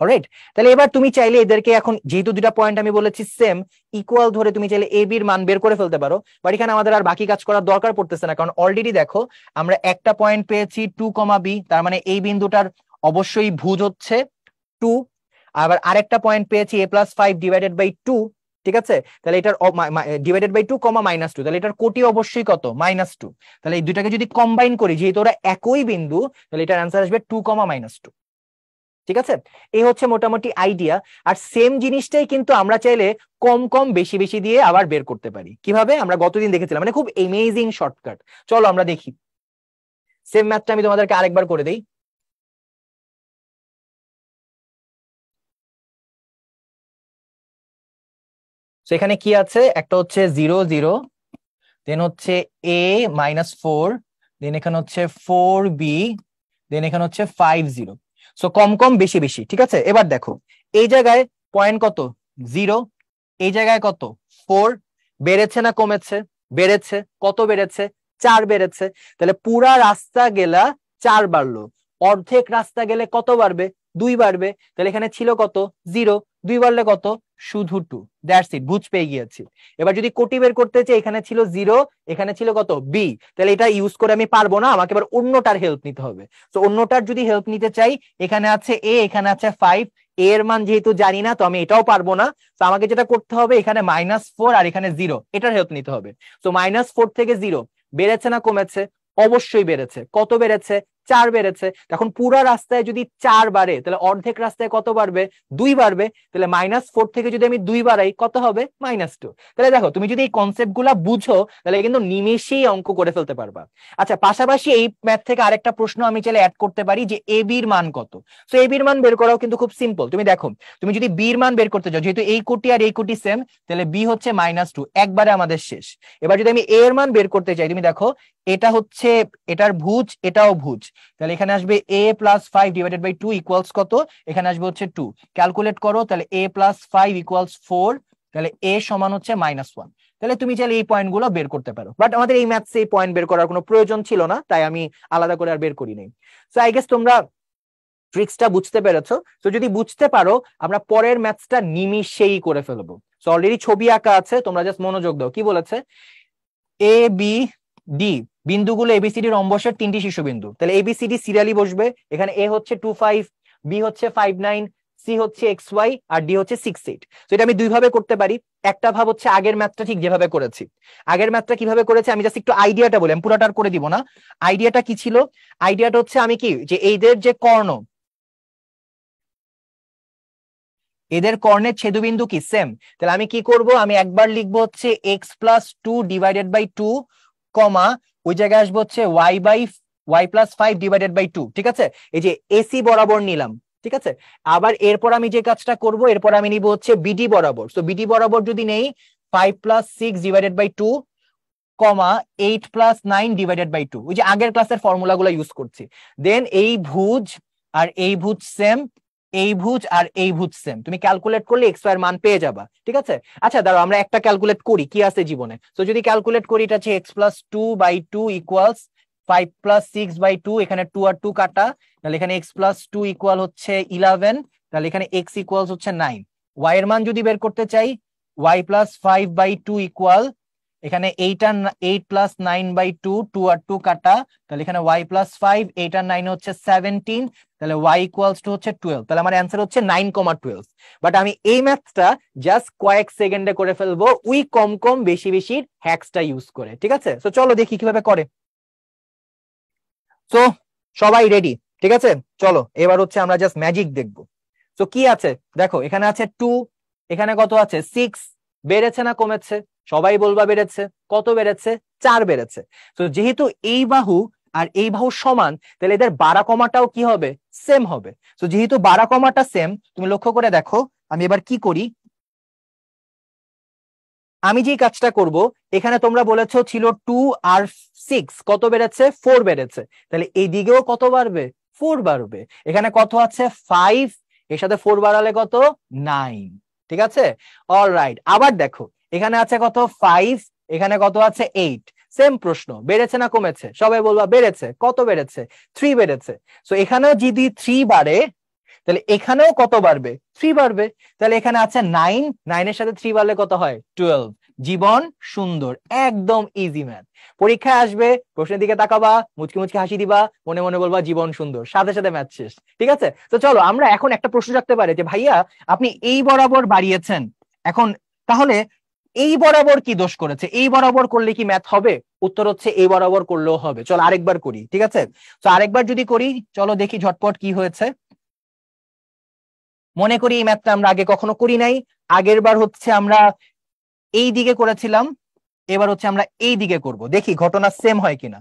অলরাইট, তাহলে এবার তুমি চাইলে এদেরকে এখন যেহেতু দুটা পয়েন্ট আমি বলেছি সেম, ইকুয়াল ধরে তুমি চাইলে এ বির মান বের করে ফেলতে পারো। বাট এখানে আমাদের আর বাকি কাজ করার দরকার পড়তেছে না, কারণ অলরেডি দেখো আমরা একটা পয়েন্ট পেয়েছি 2, b, তার মানে এই বিন্দুটার অবশ্যই ভুজ হচ্ছে 2। আবার আরেকটা পয়েন্ট পেয়েছি a+5 ডিভাইডেড বাই 2, ঠিক আছে? তাহলে এটার ডিভাইডেড বাই 2, -2, তাহলে এটার কোটি অবশ্যই কত -2। তাহলে এই দুটাকে যদি কম্বাইন করি, যেহেতু ওরা একই বিন্দু, তাহলে এটার অ্যান্সার আসবে 2, -2। ঠিক আছে, এই হচ্ছে মোটামুটি আইডিয়া। আর সেম জিনিসটাই কিন্তু আমরা চাইলে কম কম বেশি বেশি দিয়ে আবার বের করতে পারি। কিভাবে? আমরা গতদিন দেখেছিলাম, মানে খুব এমেজিং শর্টকাট। চলো আমরা দেখি। সেম ম্যাথটা আমি তোমাদেরকে আরেকবার করে দেই। সেখানে কি আছে, একটা হচ্ছে 0 0, দেন হচ্ছে a-4, দেন এখানে হচ্ছে 4b, দেন এখানে হচ্ছে 5 0। সো কম কম বেশি বেশি, ঠিক আছে? এবার দেখো এই জায়গায় পয়েন্ট কত 0, এই জায়গায় কত 4, বেড়েছে না কমেছে, বেড়েছে, কত বেড়েছে 4 বেড়েছে, তাহলে পুরা রাস্তা গেলা 4 বাড়লো, অর্ধেক রাস্তা গেলে কত বাড়বে 2 বাড়বে, তাহলে এখানে ছিল কত 0, 2 বাড়লে কত শুধু 2, দ্যাটস ইট, বুঝ পেয়ে গিয়েছি। এবার যদি কোটি বের করতে চাই, এখানে ছিল 0, এখানে ছিল কত বি, তাহলে এটা ইউজ করে আমি পারবো না, আমাকে এবার অন্যটার হেল্প নিতে হবে। তো অন্যটার যদি হেল্প নিতে চাই, এখানে আছে এ, এখানে আছে 5, এর মান যেহেতু জানি না তো আমি এটাও পারবো না, তো আমাকে যেটা করতে হবে এখানে -4 আর এখানে 0, এটার হেল্প নিতে হবে। তো -4 থেকে 0 বেড়েছে না কমেছে, অবশ্যই বেড়েছে, কত বেড়েছে 4 বেড়েছে, তখন পুরো রাস্তায় যদি 4 বাড়ে তাহলে অর্ধেক রাস্তায় কত বাড়বে 2 বাড়বে, তাহলে -4 থেকে যদি আমি 2 বাড়াই কত হবে -2। তাহলে দেখো তুমি যদি এই কনসেপ্ট গুলা বুঝো তাহলে কিন্তু নিমেষেই অঙ্ক করে ফেলতে পারবা। আচ্ছা, পাশাপাশি এই ম্যাথ থেকে আরেকটা প্রশ্ন আমি চাইলে অ্যাড করতে পারি যে এ বির মান কত। তো এ বির মান বের করাও কিন্তু খুব সিম্পল, তুমি দেখো তুমি যদি বির মান বের করতে চাও, যেহেতু এই কোটি আর এই কোটি সেম, তাহলে বি হচ্ছে -2, একবারে আমাদের শেষ। এবার যদি আমি এ এর মান বের করতে চাই, তুমি দেখো এটা হচ্ছে এটার ভুজ, এটাও ভুজ, তাহলে এখানে আসবে a + 5 / 2 ইকুয়ালস কত, এখানে আসবে হচ্ছে 2, ক্যালকুলেট করো, তাহলে a + 5 ইকুয়ালস 4, তাহলে a সমান হচ্ছে -1। তাহলে তুমি চাইলে এই পয়েন্ট গুলো বের করতে পারো, বাট আমাদের এই ম্যাথসে এই পয়েন্ট বের করার কোনো প্রয়োজন ছিল না, তাই আমি আলাদা করে আর বের করি নাই। সো আই গেস তোমরা ট্রিক্সটা বুঝতে পেরেছো। তো যদি বুঝতে পারো আমরা পরের ম্যাথসটা নিমিষেই করে ফেলবো। সো অলরেডি ছবি আঁকা আছে, তোমরা জাস্ট মনোযোগ দাও। কি বলেছে, এ বি ডি বিন্দুগুলো এবিসিডি রম্বসের 3টি শীর্ষবিন্দু, তাহলে এবিসিডি সিরিয়ালি বসবে, এখানে এ হচ্ছে 2 5, বি হচ্ছে 5 9, সি হচ্ছে XY আর ডি হচ্ছে 6 8। তো এটা আমি দুই ভাবে করতে পারি। একটা ভাব হচ্ছে আগের ম্যাথটা ঠিক যেভাবে করেছি। আগের ম্যাথটা কিভাবে করেছি আমি জাস্ট একটু আইডিয়াটা বলি, আমি পুরোটা করে দিব না। আইডিয়াটা কি ছিল, আইডিয়াটা হচ্ছে আমি কি যে এইদের যে কর্ণ, এদের কর্ণের ছেদবিন্দু কি সেম, তাহলে আমি কি করব, আমি একবার লিখবো হচ্ছে x+2 / 2, কমা ওই জায়গায় আসবো হচ্ছে y+5 / 2, ঠিক আছে। এই যে এসি বরাবর নিলাম, ঠিক আছে। আবার এরপর আমি যে কাজটা করব, এরপর আমি নিব হচ্ছে বিডি বরাবর। তো বিডি বরাবর যদি নেই 5+6 / 2, কমা 8+9 / 2, ওই যে আগের ক্লাসের ফর্মুলা গুলো ইউজ করছি। দেন এই ভুজ আর এই ভুজ সেম, এই ভুজ আর এই ভুজ সেম, তুমি ক্যালকুলেট করলে এক্স এর মান পেয়ে যাবা, ঠিক আছে। আচ্ছা দাঁড়াও আমরা একটা ক্যালকুলেট করি, কি আছে জীবনে। তো যদি ক্যালকুলেট করি, এটা হচ্ছে x+2/2 ইকুয়ালস 5+6/2, এখানে 2 আর 2 কাটা, তাহলে এখানে x+2 ইকুয়াল হচ্ছে 11, তাহলে এখানে x ইকুয়ালস হচ্ছে 9। y এর মান যদি বের করতে চাই, y+5/2 ইকুয়াল, এখানে 8+9/2, 2 আর 2 কাটা, তাহলে এখানে y+5, 8 আর 9 হচ্ছে 17, তাহলে y ইকুয়ালস টু হচ্ছে 12, তাহলে আমার অ্যান্সার হচ্ছে 9,12। বাট আমি এই ম্যাথটা জাস্ট কয়েক সেকেন্ডে করে ফেলবো, উই কম কম বেশি বেশি হ্যাক্সটা ইউজ করে, ঠিক আছে। তো চলো দেখি কিভাবে করে। তো সবাই রেডি, ঠিক আছে, চলো এবার হচ্ছে আমরা জাস্ট ম্যাজিক দেখবো। তো কি আছে দেখো, এখানে আছে 2, এখানে কত আছে 6, বেড়েছে না কমেছে, সবাই বলবা বেড়েছে, কত বেড়েছে 4 বেড়েছে। তো যেহেতু এই বাহু আর এই বাহু সমান, তাহলে এদের বাড়া কমাটাও কি হবে সেম হবে। তো যেহেতু বাড়া কমাটা সেম, তুমি লক্ষ্য করে দেখো আমি এবার কি করি, আমি যে কাজটা করব, এখানে তোমরা বলেছো ছিল 2 আর 6, কত বেড়েছে 4 বেড়েছে, তাহলে এই দিকেও কত বাড়বে 4 বাড়বে। এখানে কত আছে 5, এর সাথে 4 বাড়ালে কত 9, ঠিক আছে। অলরাইট, আবার দেখো এখানে আছে কত 5, এখানে কত আছে 8, সেম প্রশ্ন, বেড়েছে না কমেছে, সবাই বলবা বেড়েছে, কত বেড়েছে 3 বেড়েছে। সো এখানেও যদি 3 বাড়ে তাহলে এখানেও কত বাড়বে 3 বাড়বে, তাহলে এখানে আছে 9, 9 এর সাথে 3 বাড়লে কত হয় 12। জীবন সুন্দর, একদম ইজি ম্যাথ। পরীক্ষায় আসবে, প্রশ্নের দিকে তাকাবা, মুচকি মুচকি হাসি দিবা, মনে মনে বলবা জীবন সুন্দর, সাথে সাথে ম্যাথ শেষ, ঠিক আছে। তো চলো আমরা এখন একটা প্রশ্ন রাখতে পারি যে ভাইয়া আপনি এই বরাবর বাড়িয়েছেন, এখন তাহলে এই বরাবর কি দোষ করেছে, এই বরাবর করলে কি ম্যাথ হবে, উত্তর হচ্ছে এই বরাবর করলেও হবে। চলো আরেকবার করি, ঠিক আছে। তো আরেকবার যদি করি, চলো দেখি ঝটপট কি হয়েছে। মনে করি এই ম্যাথটা আমরা আগে কখনো করি নাই, আগের বার হচ্ছে আমরা এই দিকে করেছিলাম, এবার হচ্ছে আমরা এই দিকে করব, দেখি ঘটনা সেম হয় কিনা।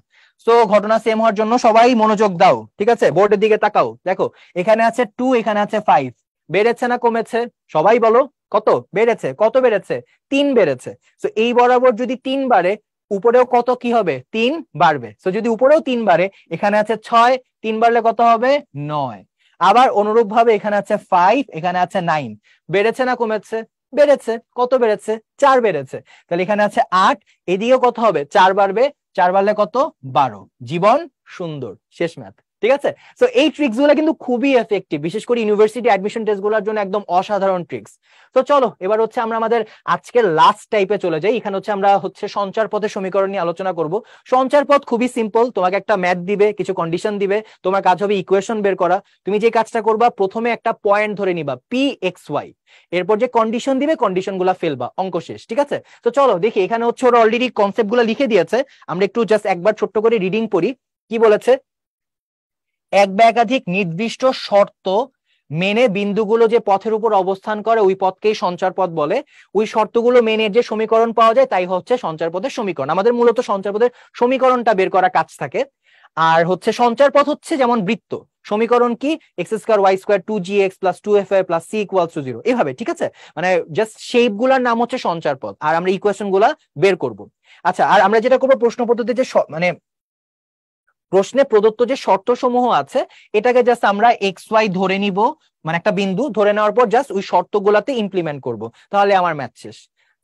সো ঘটনা সেম হওয়ার জন্য সবাই মনোযোগ দাও, ঠিক আছে, বোর্ডের দিকে তাকাও। দেখো এখানে আছে 2, এখানে আছে 5, বেড়েছে না কমেছে, সবাই বলো কত বেড়েছে, কত বেড়েছে 3 বেড়েছে। তো এই বরাবর যদি 3 বাড়ে, উপরেও কত কি হবে 3 বাড়বে। তো যদি উপরেও 3 বাড়ে, এখানে আছে 6, 3 বাড়লে কত হবে 9। আবার অনুরূপ ভাবে এখানে আছে 5, এখানে আছে 9, বেড়েছে না কমেছে? বেড়েছে। কত বেড়েছে? 4 বেড়েছে। তাহলে এখানে আছে 8, এদিকেও কত হবে? 4 বাড়বে, 4 বাড়লে কত? 12। জীবন সুন্দর, শেষ ম্যাথ। ঠিক আছে, সো এই ট্রিক্স গুলো কিন্তু খুবই এফেক্টিভ, বিশেষ করে ইউনিভার্সিটি অ্যাডমিশন টেস্ট গুলোর জন্য একদম অসাধারণ ট্রিক্স। তো চলো এবার হচ্ছে আমরা আমাদের আজকের লাস্ট টাইপে চলে যাই। এখানে হচ্ছে আমরা হচ্ছে সঞ্চার পথের সমীকরণ নিয়ে আলোচনা করব। সঞ্চার পথ খুবই সিম্পল, তোমাকে একটা ম্যাথ দিবে, কিছু কন্ডিশন দিবে, তোমার কাজ হবে ইকুয়েশন বের করা। তুমি যে কাজটা করবা, প্রথমে একটা পয়েন্ট ধরে নিবা পি এক্স ওয়াই, এরপর যে কন্ডিশন দিবে কন্ডিশন গুলা ফেলবা, অঙ্ক শেষ। ঠিক আছে, তো চলো দেখি, এখানে হচ্ছে ওরা অলরেডি কনসেপ্ট গুলা লিখে দিয়েছে, আমরা একটু জাস্ট একবার ছোট্ট করে রিডিং পড়ি। কি বলেছে? এক বা একাধিক নির্দিষ্ট শর্ত মেনে বিন্দুগুলো যে পথের উপর অবস্থান করে ওই পথকেই সঞ্চার পথ বলে। ওই শর্তগুলো মেনে যে সমীকরণ পাওয়া যায় তাই হচ্ছে সঞ্চার পথের সমীকরণ। আমাদের মূলত সঞ্চার পথের সমীকরণটা বের করা কাজ থাকে। আর হচ্ছে সঞ্চার পথ হচ্ছে যেমন বৃত্ত, সমীকরণ কি? X square Y square 2gx plus 2fy plus c equals to 0, এভাবে। ঠিক আছে, মানে জাস্ট শেপ গুলার নাম হচ্ছে সঞ্চার পথ, আর আমরা ইকুয়েশন গুলা বের করব। আচ্ছা, আর আমরা যেটা করবো, প্রশ্ন পদ্ধতিতে যে মানে প্রশ্নে প্রদত্ত যে শর্ত সমূহ আছে এটাকে জাস্ট আমরা এক্স ওয়াই ধরে নিব, মানে একটা বিন্দু ধরে নেওয়ার পর জাস্ট ওই শর্তগুলোতে ইমপ্লিমেন্ট করব, তাহলে আমার ম্যাথ শেষ।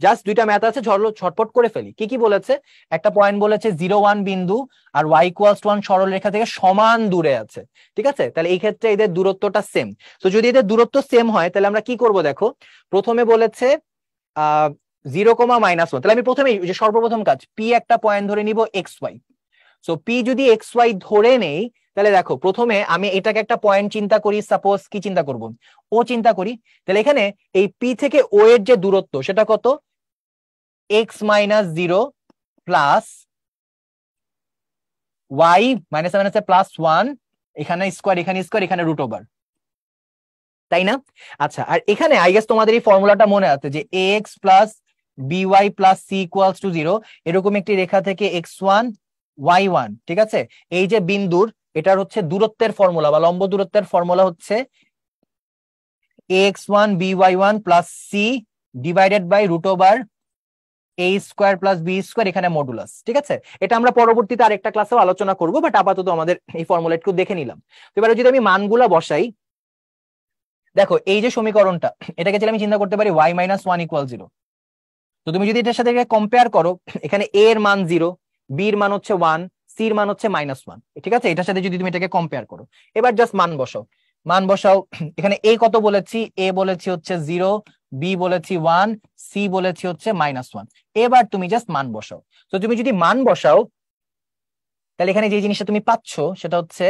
জাস্ট দুইটা ম্যাথ আছে, ঝটপট করে ফেলি। কি কি বলেছে? একটা পয়েন্ট বলেছে 0, 1 বিন্দু আর y ইকুয়ালস টু 1 সরল রেখা থেকে সমান দূরে আছে। ঠিক আছে, তাহলে এই ক্ষেত্রে এদের দূরত্বটা সেম। তো যদি এদের দূরত্ব সেম হয় তাহলে আমরা কি করব দেখো, প্রথমে বলেছে 0, -1, তাহলে আমি প্রথমে যে সর্বপ্রথম কাজ, পি একটা পয়েন্ট ধরে নিব এক্স ওয়াই। সো পি যদি এক্স ওয়াই ধরে নেই, তাহলে দেখো প্রথমে আমি এটাকে একটা পয়েন্ট চিন্তা করি, সাপোজ কি চিন্তা করব? ও চিন্তা করি। তাহলে এখানে এই পি থেকে ও এর যে দূরত্ব সেটা কত? x-0 প্লাস ওয়াই মাইনাস মাইনাসে প্লাস 1, এখানে স্কোয়ার, এখানে স্কোয়ার, এখানে রুট ওভার, তাই না? আচ্ছা, আর এখানে আই গেস তোমাদের এই ফর্মুলাটা মনে আছে যে ax plus by plus c equals to 0, এরকম একটি রেখা থেকে x1 y1। ঠিক আছে, এই যে বিন্দুর, এটার হচ্ছে দূরত্বের ফর্মুলা বা লম্ব দূরত্বের ফর্মুলা হচ্ছে ax1 by1 plus c divided by root over a square plus B square, এখানে মডুলাস। ঠিক আছে, এটা আমরা পরবর্তীতে আরেকটা ক্লাসেও আলোচনা করবো, বাট আপাতত আমাদের এই ফর্মুলা একটু দেখে নিলাম। তো এবারে যদি আমি মানগুলা বসাই, দেখো এই যে সমীকরণটা, এটাকে যদি আমি চিন্তা করতে পারি y-1 ইকুয়াল 0। তো তুমি যদি এটার সাথে কম্পেয়ার করো, এখানে a এর মান 0, b এর মান হচ্ছে 1, c এর মান হচ্ছে -1। ঠিক আছে, এটার সাথে যদি তুমি এটাকে কম্পেয়ার করো, এবার জাস্ট মান বসাও, মান বসাও। এখানে a কত বলেছি? a বলেছি হচ্ছে 0, b বলেছি 1, c বলেছি হচ্ছে -1। এবার তুমি জাস্ট মান বসাও। তো তুমি যদি মান বসাও, তাহলে এখানে যে জিনিসটা তুমি পাচ্ছ সেটা হচ্ছে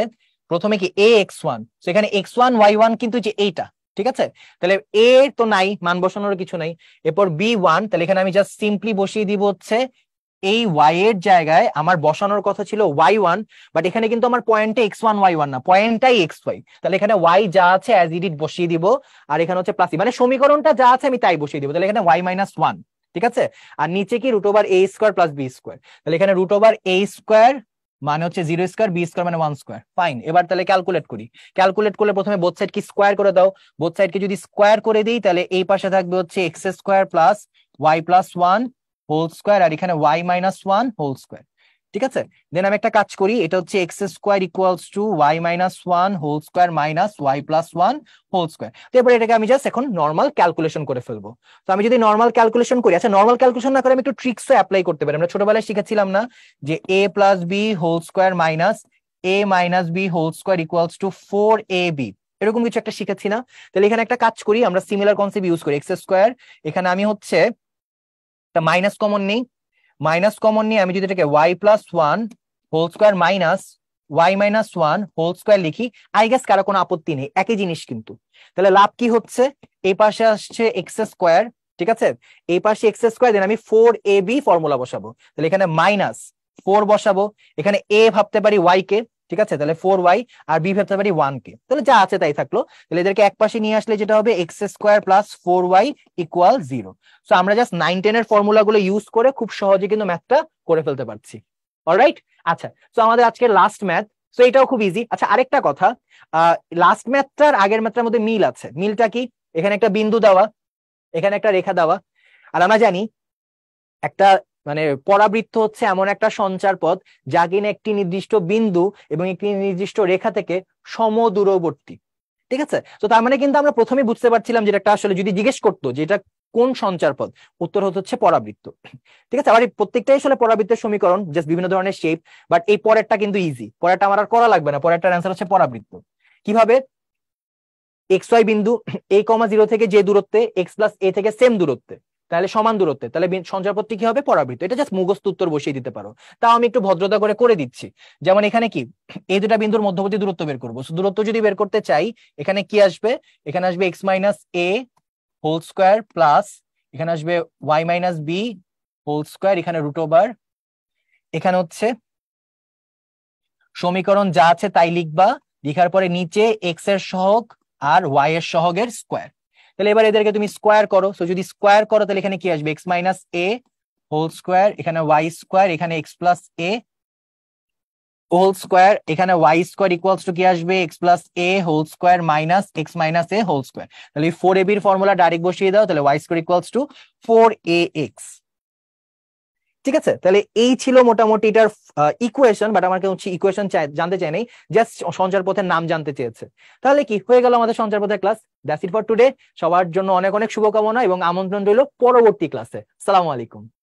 প্রথমে কি ax1, তো এখানে x1 y1 কিন্তু যে এইটা। ঠিক আছে, তাহলে a তো নাই, মান বসানোর কিছু নাই। এরপর b1, তাহলে এখানে আমি জাস্ট সিম্পলি বসিয়ে দিব হচ্ছে এই y এর জায়গায় আমার বসানোর কথা ছিল y1, বাট এখানে কিন্তু আমার পয়েন্টে x1 y1 না, পয়েন্টটাই xy। তাহলে এখানে y যা আছে অ্যাজ ইট ইজ বসিয়ে দিব, আর এখানে হচ্ছে প্লাস, মানে সমীকরণটা যা আছে আমি তাই বসিয়ে দিব। তাহলে এখানে y-1। ঠিক আছে, আর নিচে কি root over a square plus B square, তাহলে এখানে রুট ওভার a স্কোয়ার মানে হচ্ছে 0 স্কোয়ার, বি স্কোয়ার মানে 1 স্কোয়ার। ফাইন, এবার তাহলে ক্যালকুলেট করি। ক্যালকুলেট করলে প্রথমে বোথ সাইড কি স্কোয়ার করে দাও। বোথ সাইডকে যদি স্কোয়ার করে দিই, তাহলে এই পাশে থাকবে হচ্ছে x square plus Y plus 1 whole square, আর এখানে y-1 হোল স্কোয়ার। ঠিক আছে, দেন আমি একটা কাজ করি, এটা হচ্ছে x square equals to y-1 whole square minus y plus 1 whole square. তো এবার এটাকে আমি জাস্ট এখন নর্মাল ক্যালকুলেশন করে ফেলবো। তো আমি যদি নর্মাল ক্যালকুলেশন করি, আচ্ছা নর্মাল ক্যালকুলেশন না করে আমি একটু ট্রিক্সও অ্যাপ্লাই করতে পারি। আমরা ছোটবেলায় শিখেছিলাম না যে a plus b whole square minus a minus B whole square equals to 4ab, এরকম কিছু একটা শিখেছি না? তাহলে এখানে একটা কাজ করি, আমরা সিমিলার কনসেপ্ট ইউজ করি। এক্স স্কোয়ার, এখানে আমি হচ্ছে একটা মাইনাস কমন নেই, মাইনাস কমন নিয়ে আমি যদি এটাকে y plus 1 whole square minus y-1 whole square লিখি, আই গেস কারো কোনো আপত্তি নেই, একই জিনিস কিন্তু। তাহলে লাভ কি হচ্ছে? এই পাশে আসছে এক্স স্কোয়ার, ঠিক আছে, এই পাশে এক্স স্কোয়ার, দেন আমি 4ab ফর্মুলা বসাবো। তাহলে এখানে -4 বসাবো, এখানে a ভাবতে পারি y কে, ঠিক আছে, তাহলে 4y, আর বি ভাবতে পারি 1 কে, তাহলে যা আছে তাই থাকলো। তাহলে এদেরকে এক পাশে নিয়ে আসলে যেটা হবে x square plus 4y equal 0। So আমরা জাস্ট 9-10 এর ফর্মুলা গুলো ইউজ করে খুব সহজে কিন্তু ম্যাথটা করে ফেলতে পারছি। অলরাইট, আচ্ছা, সো আমাদের আজকে লাস্ট ম্যাথ, সো এটাও খুব ইজি। আচ্ছা, আরেকটা কথা, লাস্ট ম্যাথটার আগের ম্যাথটার মধ্যে মিল আছে। মিলটা কি? এখানে একটা বিন্দু দেওয়া, এখানে একটা রেখা দেওয়া, আর আমরা জানি একটা মানে পরাবৃত্ত হচ্ছে এমন একটা সঞ্চার পথ যা কিনা একটি নির্দিষ্ট বিন্দু এবং একটি নির্দিষ্ট রেখা থেকে সমদূরবর্তী। ঠিক আছে। তো তার মানে কিন্তু আমরা প্রথমে বুঝতে পারছিলাম যে একটা আসলে যদি জিজ্ঞেস করতো যে এটা কোন সঞ্চার পদ, উত্তর হচ্ছে পরাবৃত্ত। ঠিক আছে। আবার এই প্রত্যেকটাই আসলে পরাবৃত্তের সমীকরণ, জাস্ট বিভিন্ন ধরনের শেপ। বাট এই পরেরটা কিন্তু ইজি, পরেরটা আমার আর করা লাগবে না, পরেরটার অ্যান্সার হচ্ছে পরাবৃত্ত। কিভাবে? এক্স ওয়াই বিন্দু a, 0 থেকে যে দূরত্বে, এক্স প্লাস এ থেকে সেম দূরত্বে, তাহলে সমান দূরত্বে, তাহলে সঞ্চারপথটি কি হবে? পরাবৃত্ত। এটা জাস্ট মুখস্থ উত্তর বসিয়ে দিতে পারো। তাও আমি একটু ভদ্রতা করে দিচ্ছি। যেমন এখানে কি এই দুটা বিন্দুর মধ্যবর্তী দূরত্ব বের করবো, দূরত্ব যদি বের করতে চাই এখানে কি আসবে? এখানে আসবে এক্স মাইনাস এ হোল স্কোয়ার প্লাস এখানে আসবে y minus B whole square, এখানে রুট ওভার, এখানে হচ্ছে সমীকরণ যা আছে তাই লিখবা, লিখার পরে নিচে এক্স এর সহগ আর ওয়াই এর সহগের স্কোয়ার। তাহলে এবার এদেরকে তুমি স্কোয়ার করো, তো যদি স্কোয়ার করো তাহলে এখানে কি আসবে? এক্স মাইনাস এ হোল স্কোয়ার, এখানে ওয়াই স্কোয়ার, এখানে X plus A whole square, এখানে ওয়াই স্কোয়ার ইকুয়ালস টু কি আসবে? X plus A whole square minus X minus A whole square. তাহলে 4ab এর ফর্মুলা ডাইরেক্ট বসিয়ে দাও, তাহলে Y square equals two 4ax। ঠিক আছে। তাহলে এই ছিল মোটামুটি এটার ইকুয়েশন, বাট আমার হচ্ছে ইকুয়েশন জানতে চাই নাই, জাস্ট সঞ্চার পথের নাম জানতে চেয়েছে। তাহলে কি হয়ে গেল আমাদের সঞ্চার পথের class. That's it for today. সবার জন্য অনেক অনেক শুভকামনা এবং আমন্ত্রণ রইল পরবর্তী ক্লাসে। সালামু আলাইকুম।